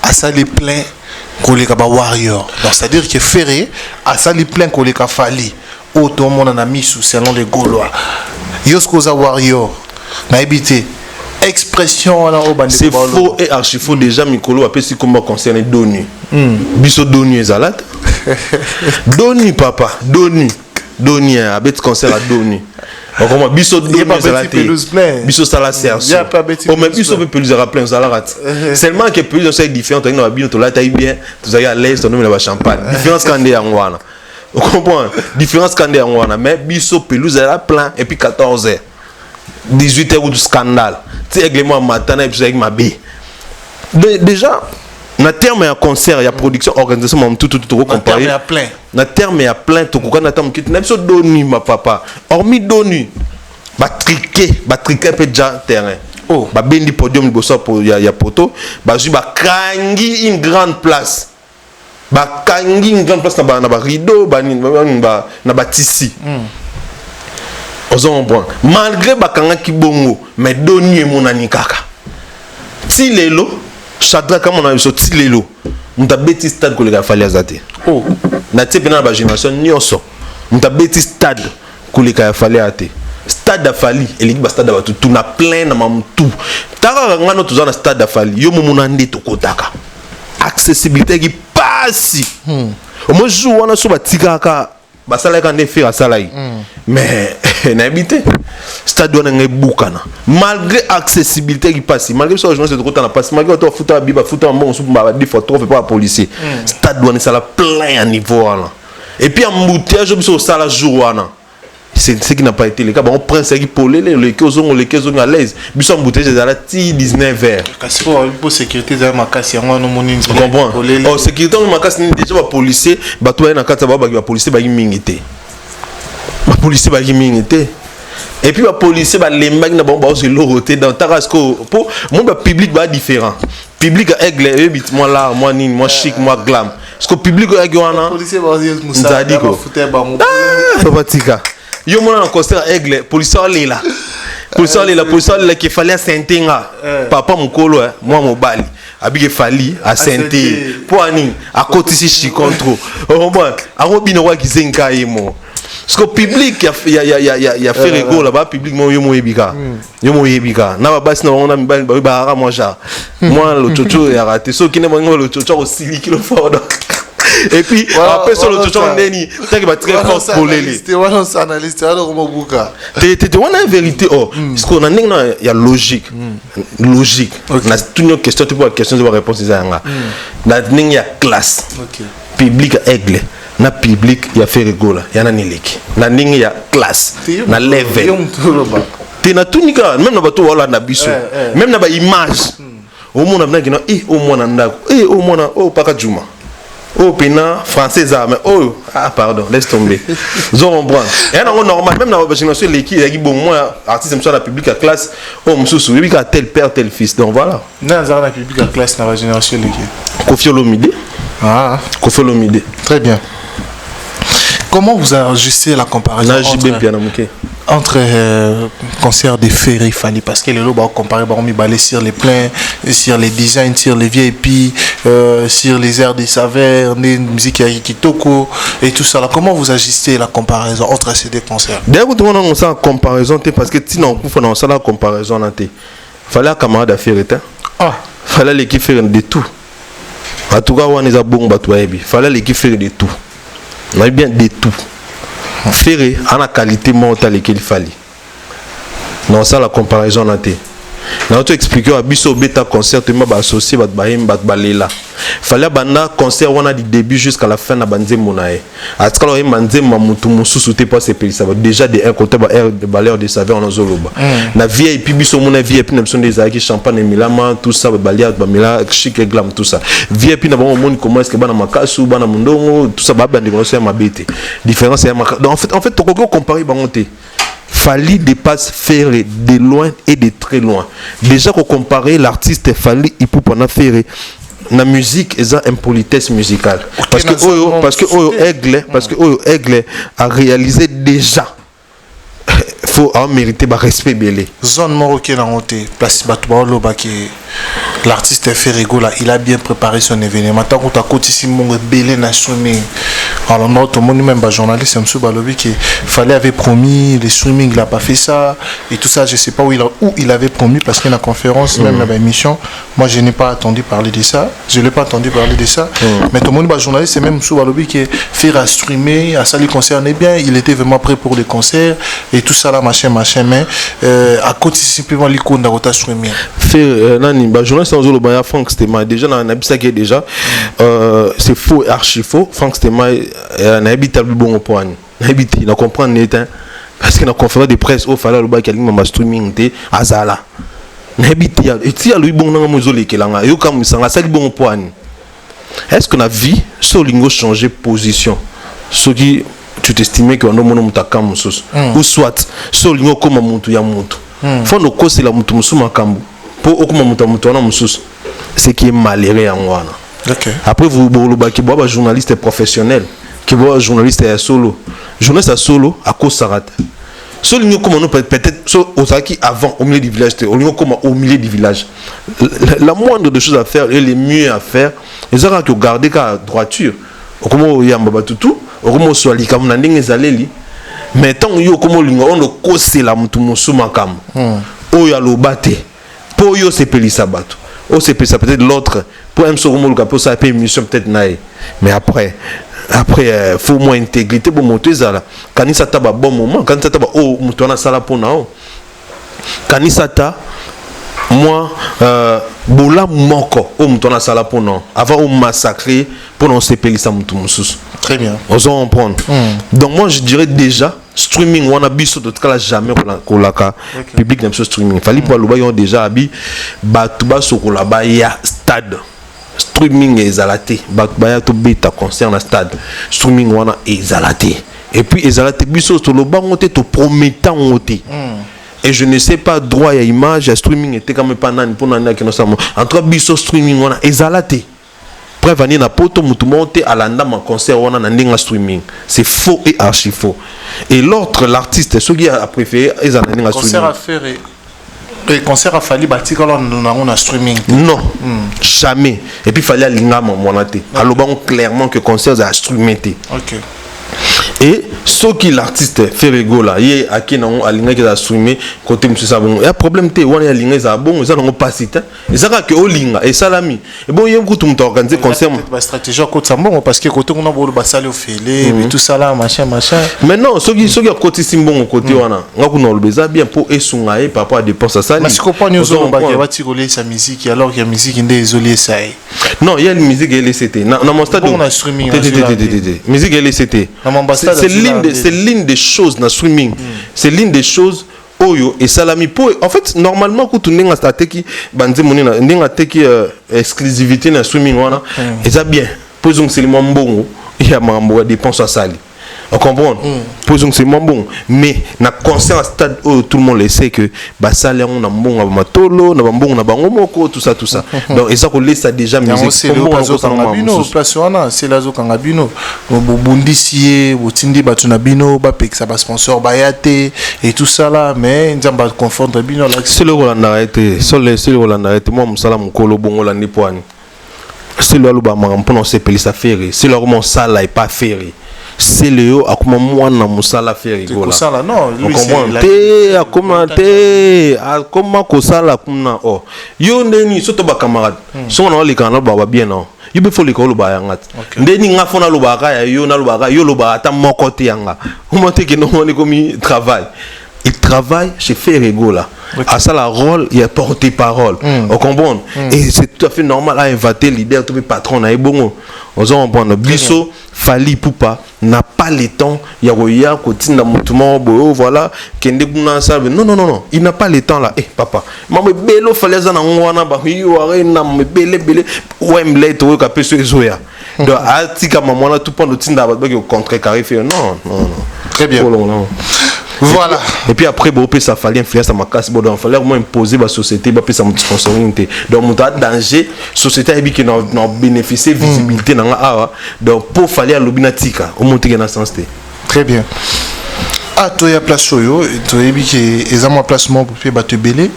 asali plein koleka ba warrior donc c'est à dire que Ferré asali plein koleka fali auto mon na misu selon les gaulois yosko za warrior na habité expression là au bandit c'est faux et archi faux déjà Mikolo appelle si comment concerné Donu biso Donu ezalat Donu papa Donu abet concert à Donu comment biso Donu ezalat biso sala serge oh mais biso peut pelouse à plein zalat seulement que pelouse c'est différent on a bien to là taille bien tu as à l'aise ton nom la champagne différence quand est en wana on comprend différence quand est en wana mais biso pelouse à plein et puis 14h 18h ou du scandale. Tu sais, avec moi matin et puis avec ma bé. Déjà, na terme un concert, il y a production, organisation, tout comparé. Na terme il y a plein, tout quand na terme qui n'a pas donné ma papa. Hormis donné, ba triquer peut déjà terrain. Oh, ba bendi podium liboso pour y a poto, ba ju ba kangi une grande place. Ba kangi une grande place na ba rideau, na ba tissi. Malgré bakanga kibongo mais donnier mon anikaka ti lelo chadra comme on a so ti lelo muta beti stade ko le ka fali azate oh na ti pena ba génération nyonso muta beti stade ko le ka fali ate stade da fali eliki ba stade ba tout na plein na mamtu taka ngano to na stade da fali yo mumuna ndito kotaka accessibilité qui passe au moins jour on a so batikaka basala ka ne faire ça là mais n'habité stade on a bukana malgré accessibilité qui passe malgré ça je sais de côté na passe malgré toi fouta biba fouta bon sous ba des photos fait pas policier stade on ça la plein à niveau là et puis embouteillage biso ça la jour wana c'est ce qui n'a pas été le cas on prend ça qui polé les qu'ils à l'aise biso embouteillage ça la 19 heures parce pour sécurité za makasi yango no moni tu comprends oh sécurité no makasi déjà ba policier ba toi na kata ba policier ba mingité ba policier ba mingité et puis ba policier ba lembang na bon ba se loroté dans Tarasco pour mon public ba différent public aigle moi là moi nine moi chic moi glam parce que public aigle wana policier ba Moussa ba fouter ba mo papa tika yo mon en concert aigle policier là policier là qui fallait sentinga papa mukolo moi mobali abike fali a senté pour ani à côté si chicontro oh bon a robino wa kizenga yemo parce que public il y a fait rigolo là-bas public moi yo moyebika na ba basi na on a ba moi ja moi le chocho ya raté so qui ne moi le chocho au 6 kg fort et puis après sur le chocho ndeni t'as ba très fort pour les c'était one analyste alors comment buka t'es on a vérité oh parce qu'on a il y a logique na toute une question tu peux question de réponse ça na il y a classe public aigle na public ya fait rigola ya na niliki na ningi ya classe na level te na tunika même na bato wala na biso même na ba image au monde na kina au mona ndako au mona paka juma pena français mais pardon laisse tomber zo comprendre et on normal même na ba génération l'équipe ya bon moi artiste me soit la public à classe msusu yebi ka tel père tel fils donc voilà na za na public à classe na ba génération l'équipe Kofi Olomide Ah. Kofi Olomide. Très bien. Comment vous ajustez la comparaison entre concert de Ferry Fali, parce que les lots comparé sur les pleins, sur les designs, sur les VIP, sur les airs des saveurs, les musiques à Kitoko et tout ça là. Comment vous ajustez la comparaison entre ces deux concerts? D'ailleurs, vous avez une comparaison parce que sinon vous faites une comparaison. Fallait un camarade à faire fallait l'équipe faire de tout. En tout cas, on est à bon batouabi. Fallait l'équipe faire de tout. On a bien de tout. Faire en la qualité mentale qu'il fallait. Non, ça la comparaison n'a été. Nous tu expliquer à biso bêta concert tu m'as associé bat bahim bat balela. Fallait banda concert on a du début jusqu'à la fin na banze monae. À ce qu'on manze mamutu mususu te pas se payer ça déjà de un côté de baleur de saveur en zoloba. Na VIP biso mona VIP na sont des aki champagne et milama tout ça baleur ba mila chic et glam tout ça. VIP na bon monde comment est-ce que bana makasu bana mundongo tout ça ba bande conseil mabete. Différence c'est en fait to ko comparer bangote. Fali dépasse Ferré de loin et de très loin. Déjà qu'on comparer l'artiste Fali il peut pendant Ferré la musique est une impolitesse musicale parce que Aigle a réalisé déjà faut mériter ba respect belé zone marocaine en haute place batoualo baki l'artiste Ferrigo là il a bien préparé son événement tant qu'on t'a cotisé mon belé na streaming alors notre monde même ba journaliste M. Balobi qui fallait avait promis les streaming il a pas fait ça et tout ça je sais pas où il avait promis parce qu'il y a une conférence même la émission moi je n'ai pas entendu parler de ça mais tout le monde ba journaliste c'est même M. Balobi qui fait à streamer à ça lui concernait bien il était vraiment prêt pour les concerts et tout ça là machin mais à côté simplement l'icône d'Arota streaming fait nani ba journaliste sans le Franck Stema déjà dans un qui déjà c'est faux archi faux Franck Stema n'habite plus bon au point n'habite il comprend net parce que dans conférence de presse au fallait le ba qui ma streaming té azala n'habite et si lui bon dans mozole kelanga yo comme ça ça bon au point est-ce que la vie sur lingo changer position ce qui tu t'estimes que on a mon mutaka musus ou soit sur lingo comme mutu ya mutu faut no kosi la mutu musuma kambu pour okuma mutu na musus ce qui est malheureux en wana. Okay. Après vous qui boit journaliste professionnel qui boit journaliste solo journaliste à solo à cause sarat seul nous comme on peut-être osaki avant au milieu du village au milieu du village la moindre de choses à faire et les mieux à faire ils auront que garder ka droiture comme yamba tutu comme soit li comme ndenge ezaleli mais tant yo comme lingo on kosi la mutu musuma kam o ya lobate po yo se pelisa bato o se pelisa peut-être l'autre pour un second mot pour ça émission peut-être naïe mais après faut moins intégrité pour monter ça là kanisa taba bon moment kanisa taba oh mutona sala pona o kanisa ta moi bola moko o mutona sala pona avant au massacrer pour non se pelisa mutu musus très bien osons en prendre donc moi je dirais déjà streaming on a biso de cas jamais kolaka public n'aime ce streaming fallait pour le bayon déjà abi batuba sokola ba ya stade streaming ezalate batuba to beta concert na stade streaming wana ezalate et puis ezalate biso to lo bango te to promettant ote et je ne sais pas droit à image à streaming était quand même pas nani pour nani qui nous sommes entre biso streaming wana ezalate prévenir na poto mutu monter à l'andama concert wana na ndinga streaming c'est faux et archi faux et l'autre l'artiste ce qui a préféré ezalana streaming concert à faire et concert a fallu bâtir quand on a streaming non jamais et puis fallait alinga monate alobang clairement que concert a streamé OK et ce qui l'artiste fait rigolo là il a qui non alinga qui a streamé côté monsieur ça bon il y a problème té on alinga ça bon ça non pas site et ça que olinga et salami et bon il y a un coup tout organiser concert ba stratégie côté ça bon parce que côté on a beau ba salle au félé et tout ça là machin maintenant ce qui a côté simbon côté wana ngako no le beza bien pour esungae par rapport à dépenses ça mais ce qu'on prend nous on ba tiroler sa musique alors qu'il y a musique indé isolé ça non il y a une musique LCT dans mon stade on a streaming musique LCT c'est l'une des choses dans streaming c'est l'une des choses oyo et salami pour en fait normalement quand on est à teki banze monina ndinga teki exclusivité dans streaming wana et ça bien posons c'est le mbongo il y a mambo dépense à sali On comprend. Posons c'est bon. Mais na concert à stade où tout le monde le sait que bah salaire on a bon à matolo, na bon na bangomoko tout ça. Donc et ça qu'on laisse ça déjà musique. C'est le plazo kangabino, place wana, c'est la zo kangabino. Bundisier, botindi batunabino, ba peksa ba sponsor bayate et tout ça là, mais nzamba confondre bino là. C'est le Roland arrêté, c'est le Roland arrêté. Moi musala mukolo bongo la nipoani. C'est le aluba pour se peler sa ferry. C'est le mon sala et pas ferry. C'est le à comment moi na musala ferry gola. Sala non, lui c'est à commenter à comment ko sala kuna oh. Yo ndeni soto ba camarade. So na le kana ba bien non. Yo be fo le ko lo ba yanga. Ndeni nga fona lo ba ka yo na lo ba ka yo lo ba ata moko te yanga. O monte que non on est comme il travaille. Il travaille chez Ferregola. À ça, la rôle, il a porté parole. On comprend. Et c'est tout à fait normal à inviter leader, tout le patron. On s'en prend. Bisso, Fali Poupa n'a pas le temps. Il y a côté dans mon voilà. Non. Il n'a pas le temps là. Eh, papa. Maman, bello, fallait ça dans mon wana. Belé. Ouais, m'lait, tu vois, qu'après, c'est Zoya. Donc, à tika maman, là, tout prend le tin d'abord, au contraire, carré. Non. Très bien. Voilà. Et puis après, bon, ça fallait influence à ma casse. Bon, il fallait vraiment imposer la société, bah, puis ça me sponsoring. Donc, mon danger, société qui n'a bénéficié visibilité dans la donc pour fallait à l'obinatika, au monter dans ce sens. Très bien. Ah, toi, il y a place soyo, toi, il y a un placement pour faire battre belé.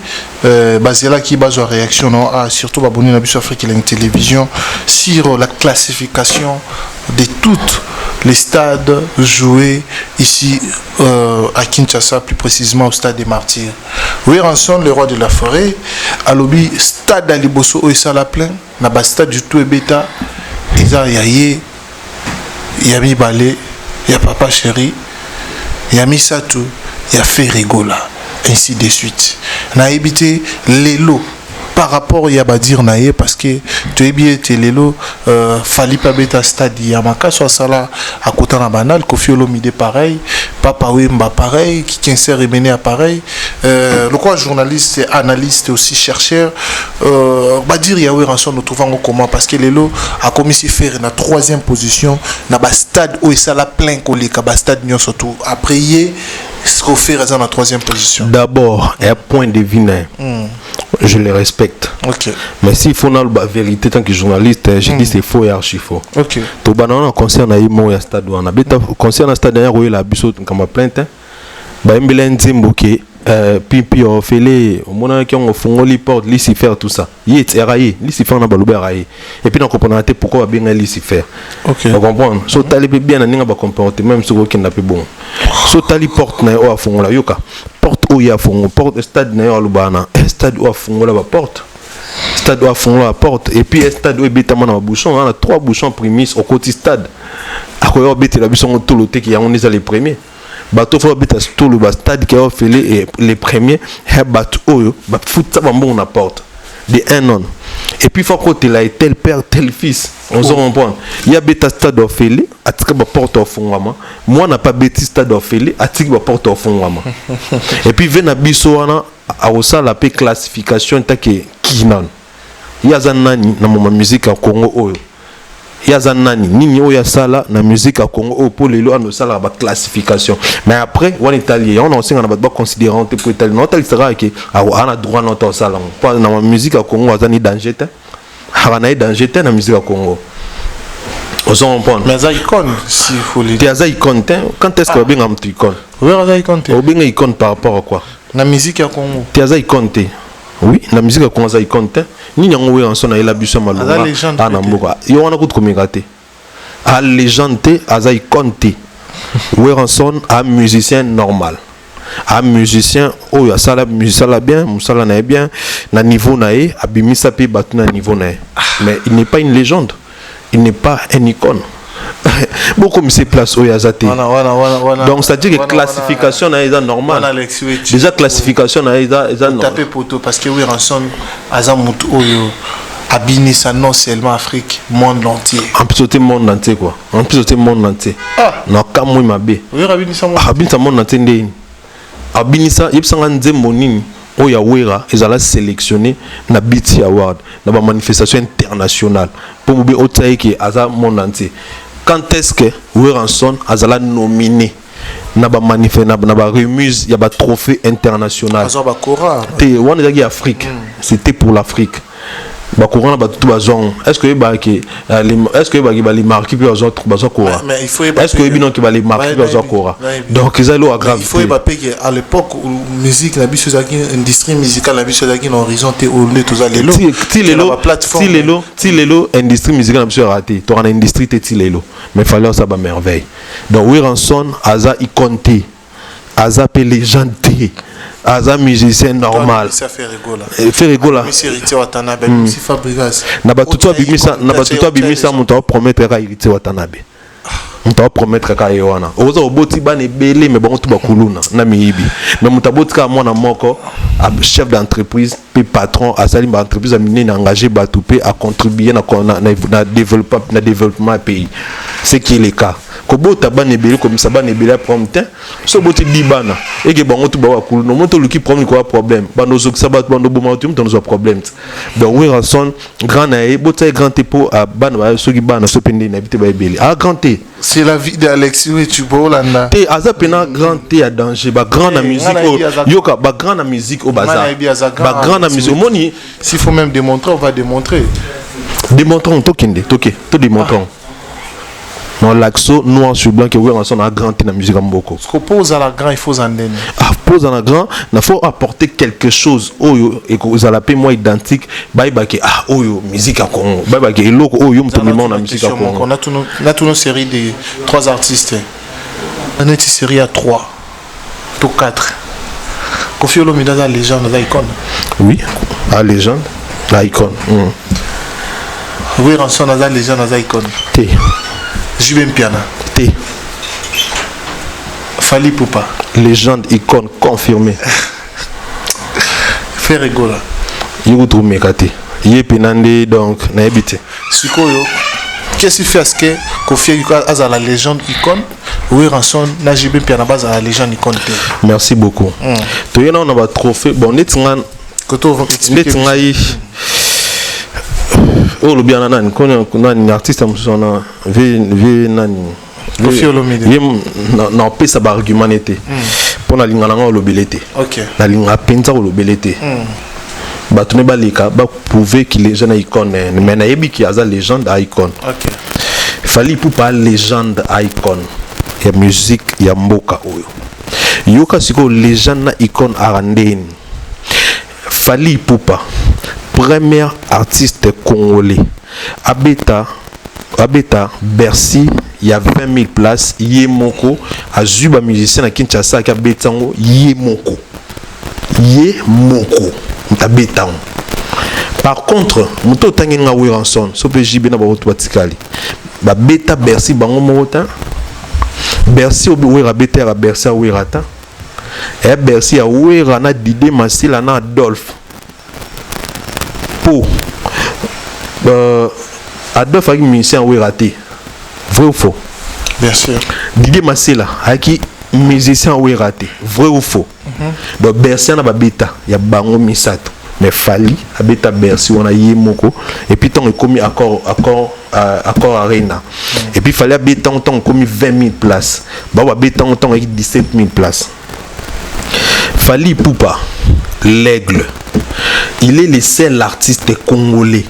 Basé là qui base en réaction, non, surtout abonné à Bissau Afrique et la télévision sur la classification de toutes les stades joués ici à Kinshasa, plus précisément au stade des Martyrs. Oui, Ranson, le roi de la forêt, à l'objet stade d'Aliboso, et ça la plein, na bas stade du tout et bêta, il y a mis balé, il y a papa chéri, il y a mis Satou, il y a Ferregola, ainsi de suite. Na évité les lots. Par rapport à dire naïe parce que tu es bien télélo fallait pas bêta stade Yamaka soit ça là à côté de banal Kofiolo mide pareil Papa Wemba pareil qui cancer est mené à pareil le quoi journaliste analyste aussi chercheur va dire Yahweh Ranson nous trouvons comment parce que Lelo a commis si faire la troisième position na bas stade où ça la plein collé ka stade nyon surtout après hier ce qu'on fait dans la troisième position. D'abord un point de vue je le respecte. Okay. Mais s'il faut la vérité tant que journaliste, je dis c'est faux et archi faux. OK. To banana concerne na yimo ya stade wana. Beta concerne stade ya roye la biso kama plainte. Ba mbele nzimbo ke pipi o fele o mona ki on fongoli porte Lucifer tout ça. Yet eraye, Lucifer na balobe eraye. Et puis on comprend pourquoi ba bien Lucifer. OK. On comprend. So tali pe bien na ninga ba comporter même sur aucun na pe bon. So tali porte na o fongola yoka. Porte où il y a fongo, porte stade na yo lubana. Stade où a fongola ba porte. Stade où a fongola la porte et puis stade où bétamana ba bouchon, on a 3 bouchons prémices au côté stade. À quoi on bête la bouchon tout le qui on est les premiers. Bateau faut bête tout le stade qui a fait les premiers, bateau oyo, ba foot ça bon na porte. De un an. Et puis il faut que tu aies tel père, tel fils. On se comprend. Il y a bêta stade d'Ophélie, à tika ba porte au fond. Moi, n'a pas bêti stade d'Ophélie, à tika ba porte au fond. Et puis, vena bisoana, à osa la paix classification, ta ke kinan. Il y a zanani, na ma musique à Congo oyo. Il y a zanani, nini oya sala, na musique à Congo oyo, pour les lois, no sala ba classification. Mais après, on est italien, on a aussi, on a pas considérant pour italien. Non, tel sera que, on a droit à notre sala. Dans la musique à Congo, on a ni danger. On a danger dans la musique à Congo. On s'en comprend. Mais ça icône, s'il faut le dire. Ça icône, quand est-ce que vous avez un petit icône? Oui, ça icône. Vous avez une icône par rapport à quoi? La musique à Congo. Ça icône. Oui, la musique à Congo, ça icône. Ni n'y a pas en son à la bûche malheureusement. Ah, n'amboka. Il y a un coup de communicaté. À légende, à ça icône. Oui, en son à musicien normal. Un musicien oh ya sala musicien bien musala na bien na niveau na e abimisa pe batu na niveau na mais il n'est pas une légende, il n'est pas un icône. Beaucoup de ces places où yazate donc ça dit que classification na est normal déjà classification na est normal taper poteau parce que oui Ranson azamut oyo abinisa non seulement Afrique, monde entier. En plus au monde entier quoi. En plus au monde entier. Na kamwe mabe. Oui abinisa monde entier ndeni. Abinisa yebsanga nzembo nini oya wera ezala sélectionné na BT Award na ba manifestation internationale pour mbe otaiki aza monde entier quand est-ce que Weranson a nominé na ba manifeste na ba remise ya ba trophée international on est en Afrique c'était pour l'Afrique ba courant ba tout bazon est-ce que ba les marquer pour les autres bazon courant est-ce que bino qui va les marquer bazon courant donc ils allaient aggraver il faut pas payer à l'époque où musique la biso zaki industrie musicale la biso zaki en horizonté au lieu tous aller ti lelo industrie musicale la biso raté to en industrie te ti lelo mais fallait ça ba merveille donc Weranson aza ikonté aza pe légende aza musicien normal ça fait rigola monsieur héritier Watanabe monsieur Fabregas na batuto bimisa muto promettre ka héritier Watanabe muto promettre ka yewana oza oboti bane belé mais bon tout bakuluna na miyibi mais muto botika mwana moko chef d'entreprise pe patron asali ba entreprise amine engagé batu pe à contribuer na développement pays ce qui est le cas kobota bane belé comme ça bane belé prompte so boti dibana et que bango tout ba kulu no moto luki problème bando zo sabat bando bomatu muto no problème donc Weranson grand na e bota grand tepo a bana ba so ki bana so pende na bité ba belé a grand te c'est la vie d'Alexis Tubolanda te aza pena grand te à danger ba grand na musique yoka ba grand na musique au bazar ba grand na musique moni s'il faut même démontrer on va démontrons to démontrons non l'axo noir sur blanc que Weranson a grand na musique mboko ce qu'on pose à la grand il faut en donner pose à la grand il faut apporter quelque chose oyo et que vous allez payer moi identique bye bye oyo musique à Congo bye bye eloko oyo mutomimo na musique à Congo on a toute une série de 3 artistes on a une série à 3 tout 4 Koffi Olomide la légende la icône oui la légende la icône Weranson la légende la icône té Jubin Piana té Fally Ipupa légende icône confirmée fait rigola yutu mekate yepenande donc na ebité sikoyo qu'est-ce qui fait ce que Koffi a la légende icône Weranson na Jubin Piana base à la légende icône. Merci beaucoup to yena on a ba trophée bon netinga netingai oh le bien nani nani artiste musona ve nani Koffi Olomide na pesa ba argument était pour na linga nga olobelete OK na linga penza olobelete batune balika ba prouver qu'il est jeune icône mais na yebi ki aza légende icône OK Fally Ipupa légende icône ya musique ya mboka oyo yoka siko légende na icône arandeni Fally Ipupa premier artiste congolais abeta Bercy il y a 20 000 places yemoko azuba musicien na Kinshasa ki abetango yemoko mtabetango par contre muto tangi nga Weranson so pe jibe na ba rotu batikali ba beta Bercy bango mota Bercy obwera beta Bercy werata et Bercy a wera na Didé Masila na Adolphe pour Adolphe a musicien raté vrai ou faux bien sûr Didé Masila a qui musicien raté vrai ou faux donc Bercy na babeta ya bango misato mais Fally abeta Bercy on a yemoko et puis tant commis accord arena et puis Fally abeta tant commis 20 000 places ba abeta tant avec 17 000 places Fally Ipupa l'aigle il est le seul artiste congolais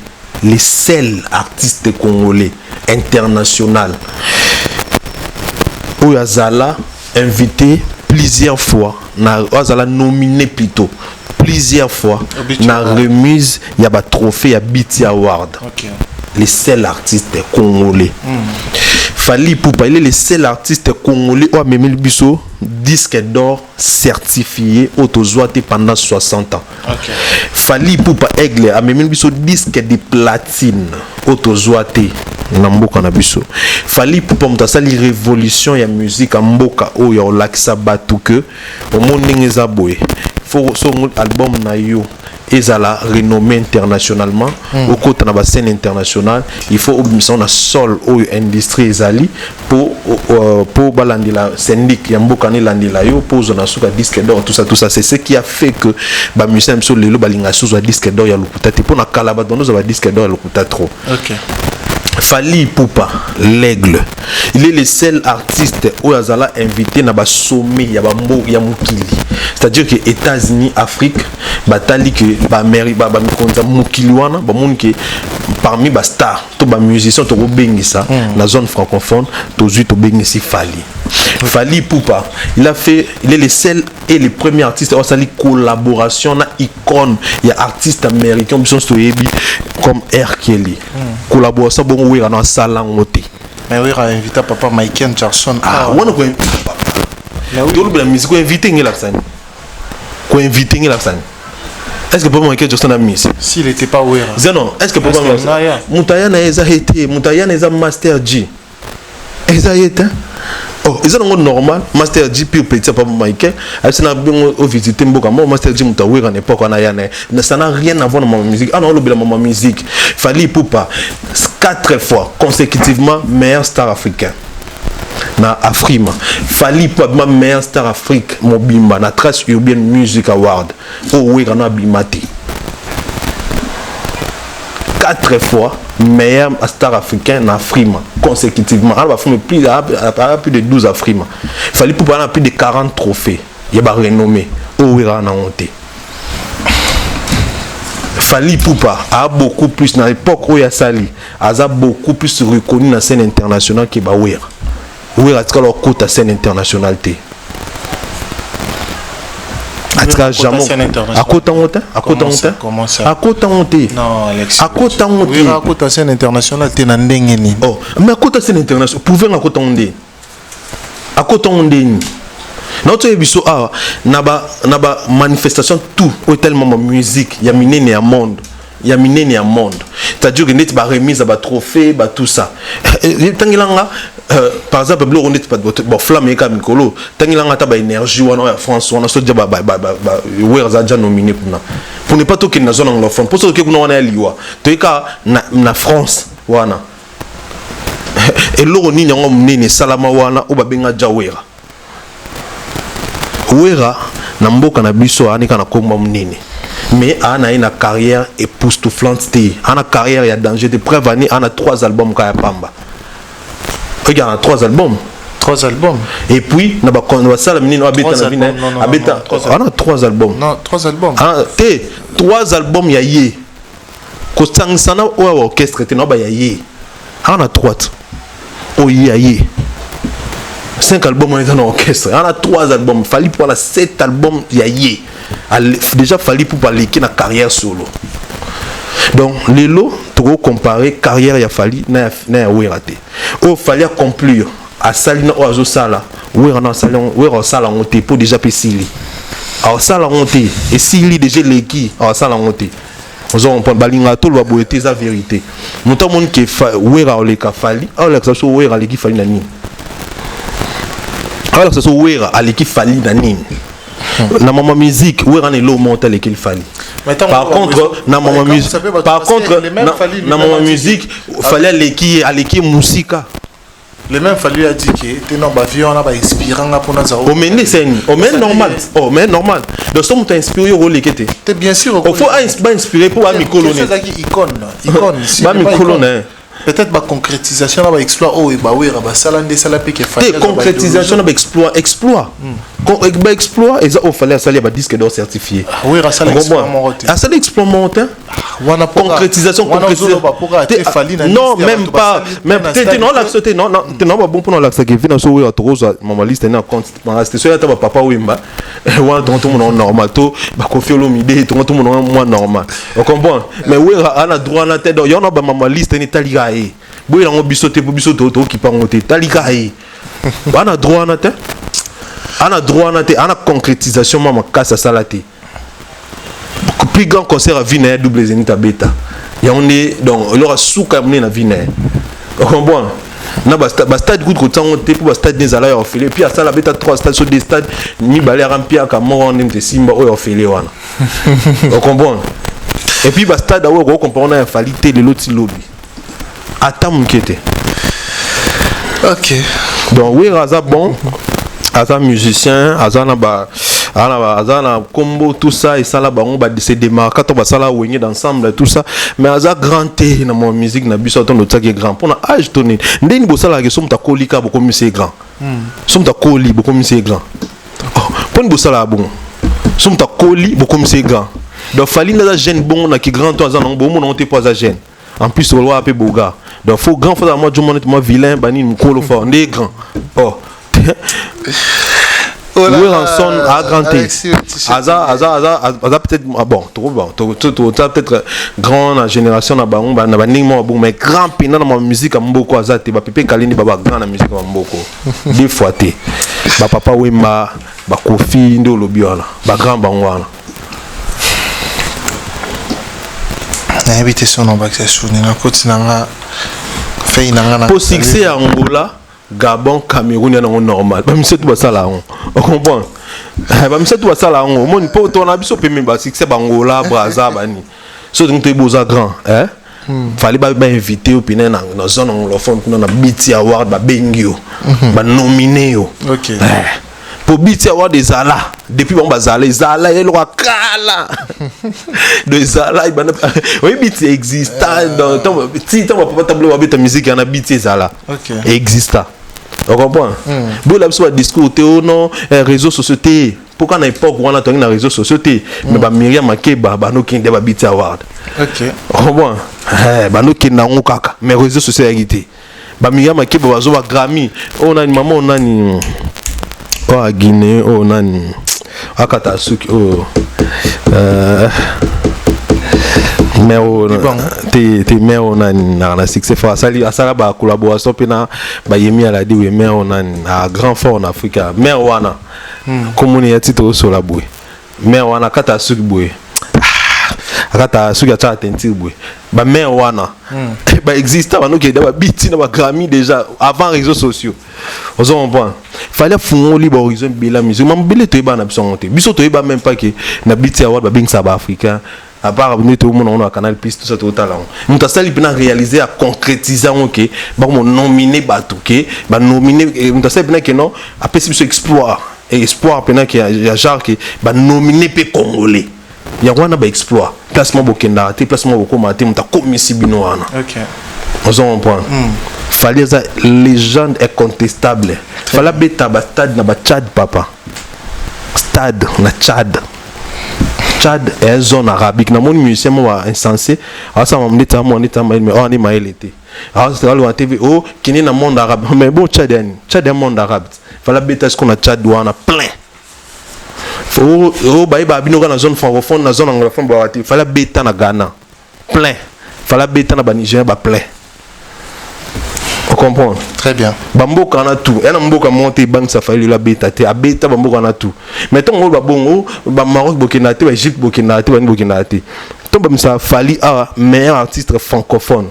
international Oyazala invité plusieurs fois Oyazala nominé plutôt plusieurs fois na remise il y a ba trophée ya BT Award le seul artiste congolais Fally Ipupa il est le seul artiste congolais au memel biso disque d'or certifié autozoité pendant 60 ans. Fally Ipupa aigle a memel biso disque de platine autozoité na mboka na biso. Fally Ipupa mtasali révolution ya musique mboka o ya olakisa batu que au monde ngeza boye. Faut son album na yo ezala renommé internationalement au côté na ba scène internationale il faut obmission na sol o industrie ezali pour balandila syndic ya mboka ni landila yo pour zona suka disque d'or tout ça c'est ce qui a fait que ba musicien so lelo balinga suza disque d'or ya lokuta te pour na kala ba dono za ba disque d'or ya lokuta trop. Fally Ipupa, l'aigle. Il est le seul artiste où il a invité dans le sommet ya mukili. C'est-à-dire que États-Unis, Afrique, batali que mukili wana parmi les stars, tous les musiciens to bengisa la zone francophone, to bengisi Fally. Fally Ipupa, il est le seul et le premier artiste à avoir collaboration na icône, il y a artistes américains qui sont comme R. Kelly. Collaboration bon oui dans salle moté. Mais oui, il a invité papa Michael Jackson. Ah, on a invité papa. Tout le musique ko invité ngela sana. Ko invité ngela sana. Est-ce que papa Michael Jackson a mis? S'il était pas oui. Non, est-ce que papa Moutayana eza été, Moutayana eza Master G. Eza été. Oh, ils sont normal. Master G puis petit papa Michael. Est-ce qu'on a bien visité Mboka? Moi Master G Moutaoué à l'époque on a yana. Ça n'a rien à voir avec ma musique. Ah non, le bilan ma musique. Fally Ipupa 4 fois consécutivement meilleur star africain. Na Afrima. Fally Ipupa meilleur star Afrique mobimba na Trace Urbaine Music Award. Oh oui, on a bimati. 4 fois meilleur star africain en Afrima consécutivement. Alors, il y a plus de 12 Afrima. Il fallait pour plus de 40 trophées. Il y a renommé. Oh, il y a honte. Fally Ipupa a beaucoup plus, dans l'époque où il y a Sali, a beaucoup plus reconnu dans la scène internationale que Bawir. Oui, il y a leur côté à scène internationale. À côté comment ça? À côté non, Alex. à côté oui, à côté scène internationale t'es dans ndengeni. Oh, mais à côté scène internationale, pouvez à côté on à côté on notre émission ah naba manifestation tout ou tellement ma musique y a miné à monde. Il y a miné à monde. C'est-à-dire que net ba remise à ba trophée ba tout ça. Tangilanga par exemple on est pas bon flamme et camicolo. Tangilanga ta ba énergie wana France wana so dia ba ouais za déjà nominé pour ne pas toquer na zone anglophone. Pour ça que kuna wana liwa. Toika na France wana. Et l'eau ni nyongo mnene salama wana o ba benga jawera. Wera na mboka na biso anika na komba mnene. Mais on a une carrière époustouflante. On a une carrière, il y a danger. De preuve, on a 3 albums. Regarde, on a 3 albums. 3 albums. Et puis, on a 3 albums. Non, 3 albums. 3 albums, il y a yé. Quand on a un orchestre, il y a yé. On a 3. Oh, il y a yé. 5 albums, on est dans l'orchestre. On a 3 albums. Il fallait pour 7 albums, il y a yé. Déjà Fally pour parler qui na carrière solo. Donc les lots trop comparer carrière ya Fally na Werate. Oh Fally accomplir à Salina ou à Sala. Werana salon Sala monter pour déjà pesili. Alors Sala monter et Sili déjà l'équipe alors Sala monter. Nous on prend balinga tout le boyeté sa vérité. Nous tout monde qui Wera le ka Fally, alors que ça soit Wera l'équipe Fally nani. Alors que ça soit Wera à l'équipe Fally nani. Na maman musique où est l'eau monte qu'il fallait. Par contre na maman musique na maman musique fallait l'équipe musique. Le même fallu a dit que t'es non bavion on a inspirant pour nous. Oh mais c'est normal. Oh mais normal. De ce moment inspiré au rôle qui était. T'es bien sûr. Il faut inspirer pour ami colonne. C'est icône. Ba mi colonne. Peut-être ma concrétisation là va exploit oh et bah oui bah ça l'un des salapés qui fait concrétisation là exploit exploit et ça il fallait ça les disque d'or certifié oui ça l'exploit monté ça l'exploit monté concrétisation non même pas même non l'accepter non pas bon pour l'accepter vient sur oui autre maman liste na compte c'est ça ta papa wimba ouais tout le monde normal tout ba confier l'omidé tout le monde moins normal on comprend mais oui on a droit na tête yo na ba maman liste ni taliga boy la bisoté pour bisoto qui pas monter taliga on a droit na tête on a droit na tête on a concrétisation maman casse ça la tête plus grand concert à Vinaire double zénith à bêta il y a on est donc il aura sous caminé na Vinaire on comprend na ba stade good ko tango te pour ba stade des ala ofele puis à ça la bêta 3 stades sur des stades ni balé remplir ka mo on te simba o ofele wana on comprend et puis ba stade awo ko comprendre na falité le loti lobby attends m'inquiéter. Ok. Donc oui raza bon aza musicien aza na ba Azana combo tout ça et ça là bango ba se démarquer to ba sala wengé d'ensemble tout ça mais aza grand té na mon musique na biso ton autre qui est grand pour na âge tourné ndeni bo sala ke som ta kolika bo comme c'est grand som ta koli bo comme c'est grand pour bo sala bon som ta koli bo comme c'est grand donc fali na jeune bon na qui grand to azana bo mo na te pas jeune en plus on va appeler boga donc faut grand faut moi du monde moi vilain bani mkolo fort ndé grand oh oui, Ranson a grandi. Aza peut-être bon, trop bon, peut-être grand la génération na bango na baningmo bon mais grand pina na musique mboko aza te ba pépé kalini baba grand na musique mboko. Deux fois te. Ba papa Wemba, ba Kofi ndo lobi wana, ba grand bango wana. Na habité son nom ba que ça na koti na fait na. Pour succès à Angola Gabon, Cameroun, il y a un normal. Même si tu vas ça là, on comprend. Même si tu vas ça là, on ne peut pas se permettre si c'est Angola, Brazza, Bani. So donc tu es beau grand, hein? Fallait pas inviter au Pénin dans la zone anglophone, dans la BT Award, ba Bengio, ba nominé. Ok. Pour BT Award des Zala, depuis bon Zala, Zala il aura kala. De Zala, oui BT existe. Dans si tu vas pas tableau avec ta musique, il y a BT Zala. Ok. Existe. On comprend? Bon, là, sur le discours, non, réseaux sociaux, pourquoi à l'époque, on a tenu les réseaux sociaux, mais Myriam Makeba, nous qui avons BT Award. Ok. On comprend? Nous qui avons kaka, mais réseaux sociaux, été. Myriam Makeba, on a Grammy, on a une maman, on a une. Oh, à Guinée, on a une. À Katasuki, oh. Mais t'es mais on a un succès fort ça ça ba collaboration pena ba yemi à la dit oui mais on a un grand fort en Afrique mais wana comme on est titre sur la bouée mais wana kata suki bouée kata suki a tenti bouée ba mais wana ba existe ba no ke da biti na ba Grammy déjà avant réseaux sociaux on comprend fallait fond libre horizon bela musique même bela to ba na biso monter biso to ba même pas que na biti award ba bing ça ba africain à part tout le monde on a Canal Plus tout ça tout talent nous t'as sali bien réaliser à concrétiser OK ba mon nominé batou OK ba nominé nous t'as sali bien que non après c'est exploit et espoir pendant que ya genre que ba nominé pe congolais ya wana ba exploit placement bokenda te placement bokoma te muta komisi bino wana OK on point fallait ça légende incontestable fallait beta ba stade na ba Tchad papa stade na Tchad Tchad est zone arabique. Na mon musicien moi insensé. Ah ça m'a dit moi mais on est maïl été. Ah c'est là TV oh qui est dans le monde arabe. Mais bon Tchad est monde arabe. Fallait bêta ce qu'on a Tchad on a plein. Faut ba bino dans zone francophone dans zone anglophone ba fallait bêta na Ghana. Plein. Fallait bêta na Niger ba plein. On comprend. Très bien. Bambo kana tout. Et Mboka monter banque ça fallait la bêta te. A bêta Bambo kana tout. Mettons on ba bongo, ba Maroc Burkina te, ba Égypte Burkina te, ba Burkina te. Ton ba ça fallait a meilleur artiste francophone.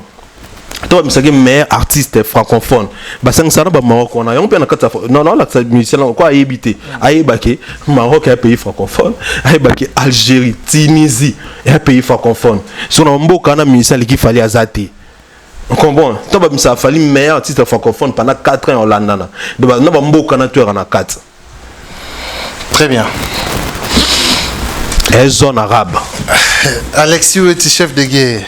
Ton ba ça meilleur artiste francophone. Ba sang ça ba Maroc on a on peut na kata. Non la musicien quoi habiter. Ayebake Maroc est un pays francophone. Ayebake Algérie, Tunisie est un pays francophone. Son Mboka na musicien qui fallait azati. On comprend. Toi, ça a fallu meilleur artiste francophone pendant 4 ans en Hollande. Donc, nous avons beaucoup de temps en 4. Très bien. Et zone arabe. Alexis est chef de guerre.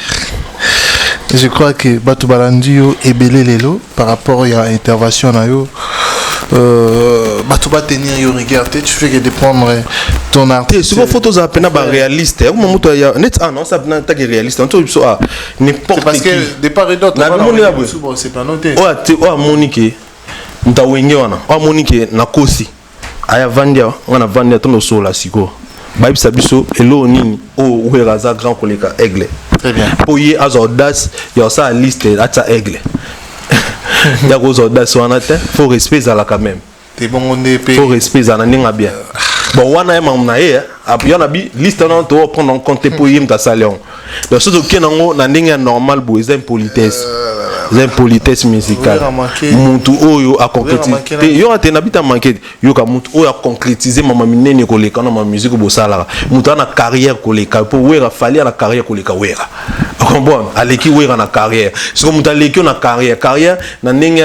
Je crois que Batou Balandio est belé lelo par rapport à l'intervention. Batou va tenir yo regarder, tu fais que de prendre ton artiste. C'est une photo ça peine réaliste. Ah non, ça peine que réaliste. On trouve ça n'importe qui. Parce que de part et d'autre, c'est pas noté. Oh Monique. Ntawenge wana. Oh Monique na kosi. Aya vandia, on a vandia ton sola siko. Baib sabiso elo nini o weraza grand koleka aigle. Très bien. Pour y avoir audace, il y a ça liste à ta aigle. Il y a aux audace wana te, faut respect à la quand même. T'es bon on est faut respect à la ninga bien. Bon wana na ye, après on a bi liste on to prendre en compte pour y ta salon. Donc ce qui nango na ninga normal bo les impolitesse musicale. Muntu oyo a concrétiser. Yo a tenabita manqué, yo ka muntu oyo a concrétiser mama minene ko leka na ma musique bo sala. Muntu na carrière ko leka pour wera fali na carrière ko leka wera. comprends aleki wera na carrière c'est comme aleki na carrière na ndenge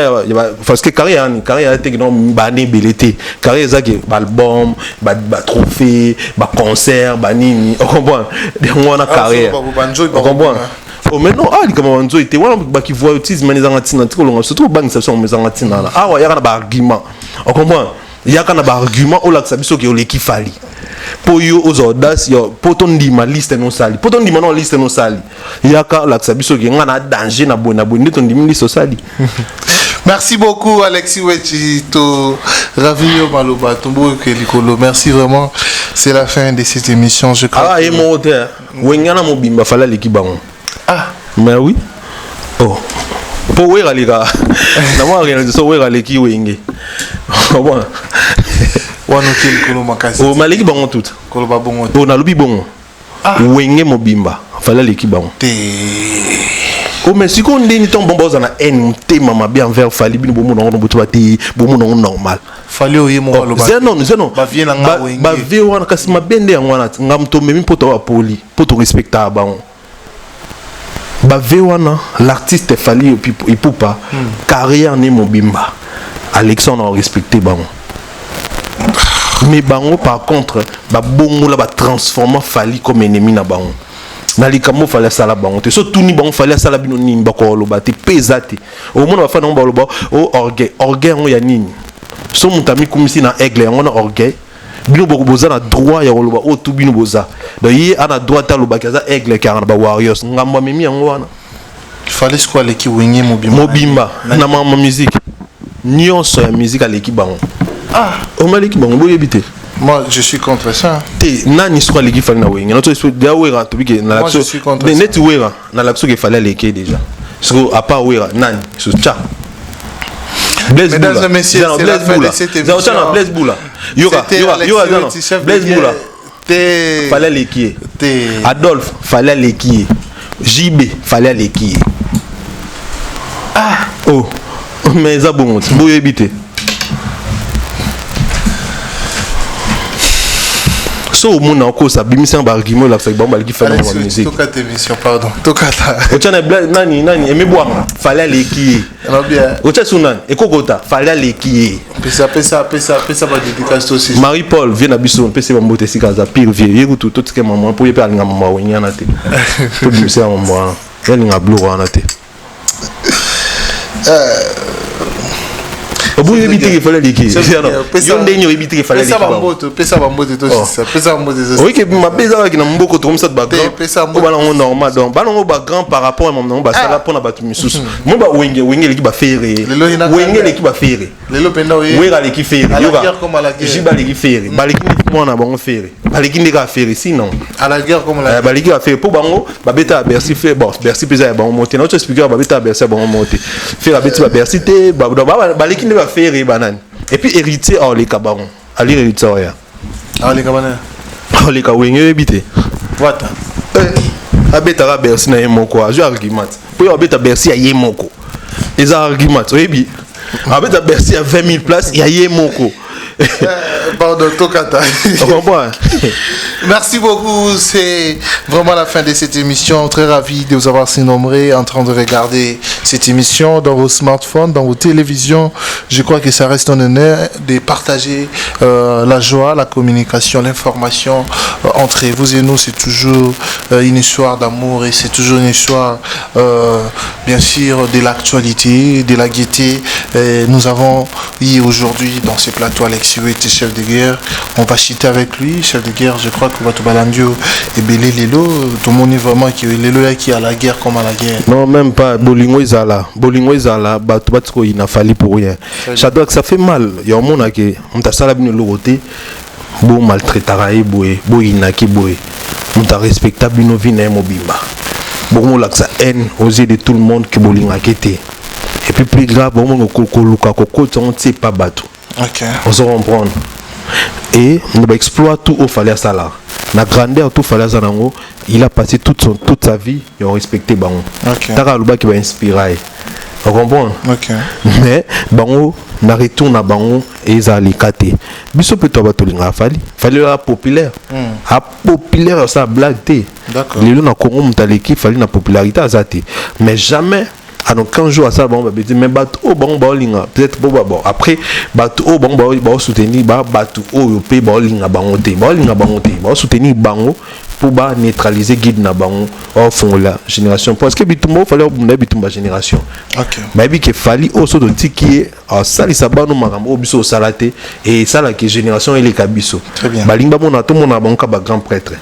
parce que carrière était non bani belité carrière ça que album ba trophée ba concert ba nini on comprend on a carrière on comprend oh mais non ali comme on était wana ba ki voit autisme mais les angatina tiko surtout bank ça sont mes angatina là ah ouais y a ba argument on comprend il y a un argument au lac sabiso qui est fali pour yo aux audaces yo pour ton dima liste non sali pour ton dima non liste non sali il y a un lac sabiso qui a danger na bonne ton dima liste sali. Merci beaucoup Alexis Wechito Ravio Maloba Tombo Kelikolo. Merci vraiment, c'est la fin de cette émission je crois. Ah et mon auteur wengana mo bimba fala l'équipe bango. Ah mais oui oh pour wera les gars na moi rien de ça wera l'équipe wenge bon wanokel kolo makasi o maleki bango tout kolo ba bongo o na lubi bongo wenge mobimba fala l'équipe bango te o mais si qu'on ndeni ton bombo za na n te mama bien envers fali bino bomo na boto bati bomo na normal fali o yemo lo ba zenon ba vie na nga wenge ba vie wana kasi mabende yango wana ngam to memi poto wa poli poto respecta bango ba vie wana l'artiste fali et poupa carrière ni mobimba Alexandre a respecté bango mais bango par contre ba bongo la ba transformer fali comme ennemi na bango na likamo fallait sala bango te so tout ni bango fallait sala bino nini ba ko loba te pesate au monde va faire non ba loba o orgueil on ya nini so mutami kumisi na aigle on a orgueil bino boko boza na droit ya loba o tout bino boza donc yi ana droit ta loba kaza aigle car ba warriors ngamba memi yango wana il fallait quoi les ki wenge mobimba na ma musique nyonso ya musique à l'équipe bango ah o maliki bango boye bité. Moi je suis contre ça te nani soit l'équipe fallait na wenge notre dia wera to bike na l'action net wera na l'action qu'il fallait l'équipe déjà parce que à part wera nani so tcha mesdames et messieurs c'est la fin de cette émission Blaise Boula yoga Blaise Boula te fallait l'équipe te Adolphe fallait l'équipe JB fallait l'équipe ah oh mais ça bon boye bité so mon encore ça bimisa ba argument là ça ba qui fait la musique to quatre émission pardon to quatre o tchana nani aimé boire fallait les qui alors bien o tcha sunan et kokota fallait les qui pesa ba dédicace aussi Marie Paul vient abiso pesa ba mbote sika za pire vie yeku tout que maman pour y parler ngam maman wenya na te to bimisa maman elle nga blue wana te Vous évitez qu'il fallait l'équipe. Yon denyo éviter qu'il fallait l'équipe. Pesa bambote to ça. Pesa bambote ça. Oui que ma pesa qui na mboko comme ça de background. Au bana normal donc bana ngo background par rapport à mon ba sala pour na batu misusu. Mo ba wenge l'équipe ba ferré. Wenge l'équipe ba ferré. Lelo penda oui. Oui la l'équipe ferré. Yoga comme à la guerre. Jiba l'équipe ferré. Ba l'équipe mo na bango ferré. Ba l'équipe ndeka ferré sinon. À la guerre comme la. Ba l'équipe ferré pour bango ba beta Bercy fait bon Bercy pesa ba monter. Notre speaker ba beta Bercy ba monter. Faire la beta Bercy te ba l'équipe ndeka ferré banane. Et puis héritier en les cabarons. Allez héritier rien. Ah les cabarons. Oh les kawenge habité. What? Abeta Bercy na yemoko. Je argument. Pour abeta Bercy à yemoko. Les arguments. Oui bi. Abeta Bercy à 20 000 places, il y a yemoko. Pardon, Tokata. Merci beaucoup. C'est vraiment la fin de cette émission. Très ravi de vous avoir surnommé en train de regarder cette émission dans vos smartphones, dans vos télévisions. Je crois que ça reste un honneur de partager la joie, la communication, l'information entre vous et nous. C'est toujours une histoire d'amour et c'est toujours une histoire, bien sûr, de l'actualité, de la gaieté. Et nous avons eu aujourd'hui dans ce plateau Alexis Wechito, chef de guerre. On va chiter avec lui, chef de guerre. Je crois que Bato Balandio et Belé Lelo, tout le monde est vraiment qui est qui à la guerre comme à la guerre. Non, même pas. Bolingo Izala, Bato Batko, il n'a fallu pour rien. J'adore que ça fait mal. Il y a un monde qui a salabine le côté, bon maltraitaraï, bon inaki, on t'a respectable, nos vies n'aiment bimba. Bon, là que ça haine aux yeux de tout le monde qui bolinga été. Et puis plus grave, bon, on ne sait pas battre. Ok. On se comprend. Et on va exploiter tout au fallait ça là. La grandeur tout fallait ça là. Il a passé toute sa vie et on respecté bango. Ok. T'as le bas qui va inspirer. On comprend. Ok. Mais bango na retourne à bango et ils allaient cater. Biso peut toi battre l'inga fallait la populaire. A populaire ça blague té. D'accord. Les na Congo mutaleki fallait na popularité azate. Mais jamais à nos 15 jours à ça bon mais bato au bon linga peut-être bon après bato au bon soutenir bato au pe bon linga bangote soutenir bango pour neutraliser guide na bango au fond la génération parce que bitumba fallait na bitumba génération. OK. Mais bi que fallait au so de tiki ça li sabano makambo biso salate et ça la que génération et les kabiso. Très bien. Balinga mona to mona banka ba grand prêtre.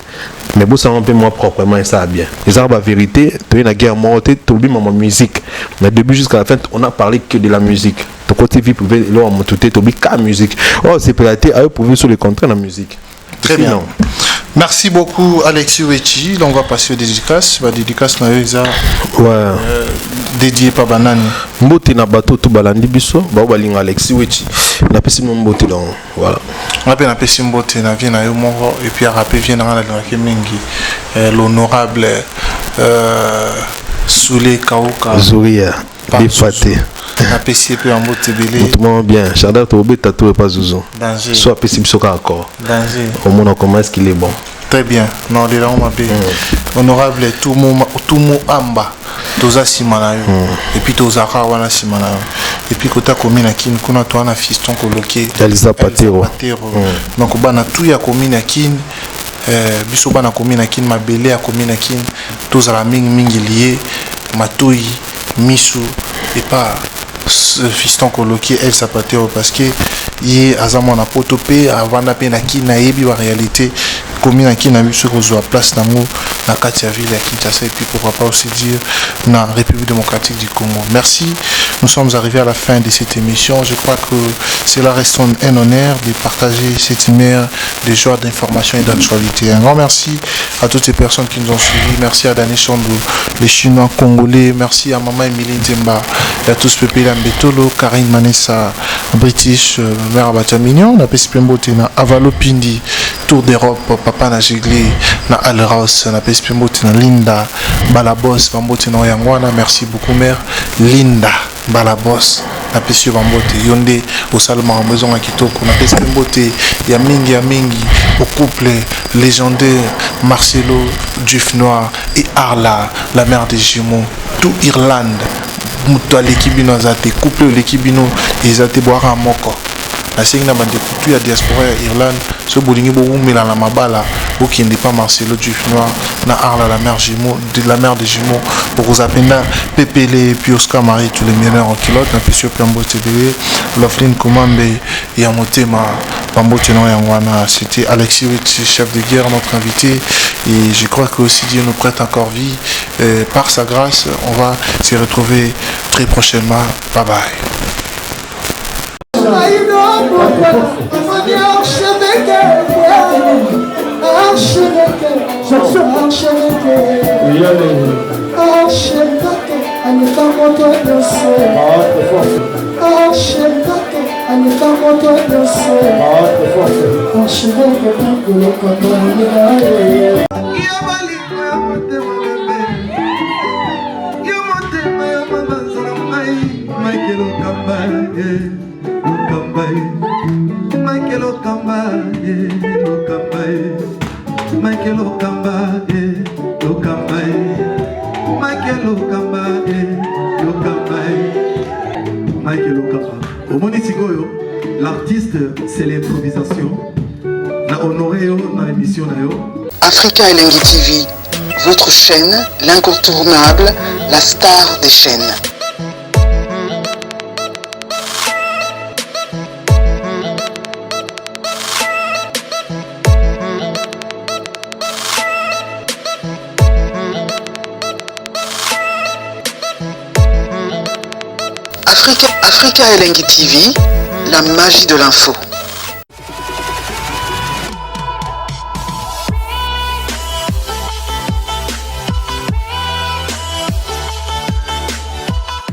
Mais bon ça un peu moins proprement et ça bien. Les arbres la vérité, tu es la guerre morte, tu oublies ma musique. Mais début jusqu'à la fin, on a parlé que de la musique. Ton côté vie privé, là on m'a tout tu oublies qu'à musique. Oh, c'est pélaté, à eux pour sur les contrats de la musique. Très bien. Non. Merci beaucoup Alexis Wechi. Là on va passer aux dédicaces. La dédicace na eza dédié par Banani. Mbote na bateau tout balandi biso, ba balinga Alexis Wechi. Na pesi mbote donc voilà. On appelle na pesi mbote na vient na yo moko et puis rapper vient na la kemingi l'honorable Soulé Kaoka Zouria Bifaté. Na pesi pe en mbote belé. Tout bien. Chadar to beta tout pas zouzou. Danger. Soit pesi biso encore. Danger. Au monde comment est-ce qu'il est bon. Très bien. Non, de là on m'appelle honorable tout mo amba. Toza simana yo. Et puis toza wana simana yo. Et puis kota commune kin kuna to na fiston coloqué. Elisa Patero. Donc bana tout ya commune kin biso bana commune kin mabele ya commune kin toza la mingi lié matoi misu et pas fiston coloqué El Sapatero parce que il azamo na potopé avant na pe na kin na yebi wa réalité commune qui n'a eu ce qu'on a place d'amour dans la ville à Kinshasa et puis pourquoi pas aussi dire dans la République démocratique du Congo. Merci, nous sommes arrivés à la fin de cette émission. Je crois que cela reste un honneur de partager cette lumière de joie, d'information et d'actualité. Un grand merci à toutes les personnes qui nous ont suivis. Merci à Dani Chondo, les Chinois congolais. Merci à Maman Emilie Nzemba et à tous les pays Lambetolo, Karine Manessa, British, Mère Abatamignon, la Pespembote, Avalo Pindi, Tour d'Europe, Papa na Jiglé, na Alraus, na Pespembote, na Linda, Balabos, Bambote na Yangwana. Merci beaucoup, mère. Linda, Balabos, na Pesio Bambote, Yonde, au Salma, en maison à Kitoko, na Pespembote, Yamingi, au couple légendaire Marcelo, Duf Noir et Arla, la mère des jumeaux, tout Irlande, Moutoua l'équipe azate, couple l'équipe ils étaient boire à Moko. La segna bande coutu ya diaspora ya Irlande ce bolingi bo umela na mabala bo qui n'est pas Marcelo Duf Noir na Arla la mère jumeau de la mère des jumeaux pour vous appeler Pepele puis Oscar Marie tous les millionnaires en kilote na Pesio Pambo TV Loflin Komambe et à Motema Pambo Teno Yangwana. C'était Alexis Wechi, chef de guerre, notre invité, et je crois que aussi Dieu nous prête encore vie par sa grâce. On va se retrouver très prochainement. Bye bye. L'artiste, c'est l'improvisation. La honoré dans l'émission. Africa Elengi TV, votre chaîne, l'incontournable, la star des chaînes. Africa Elengi TV, la magie de l'info.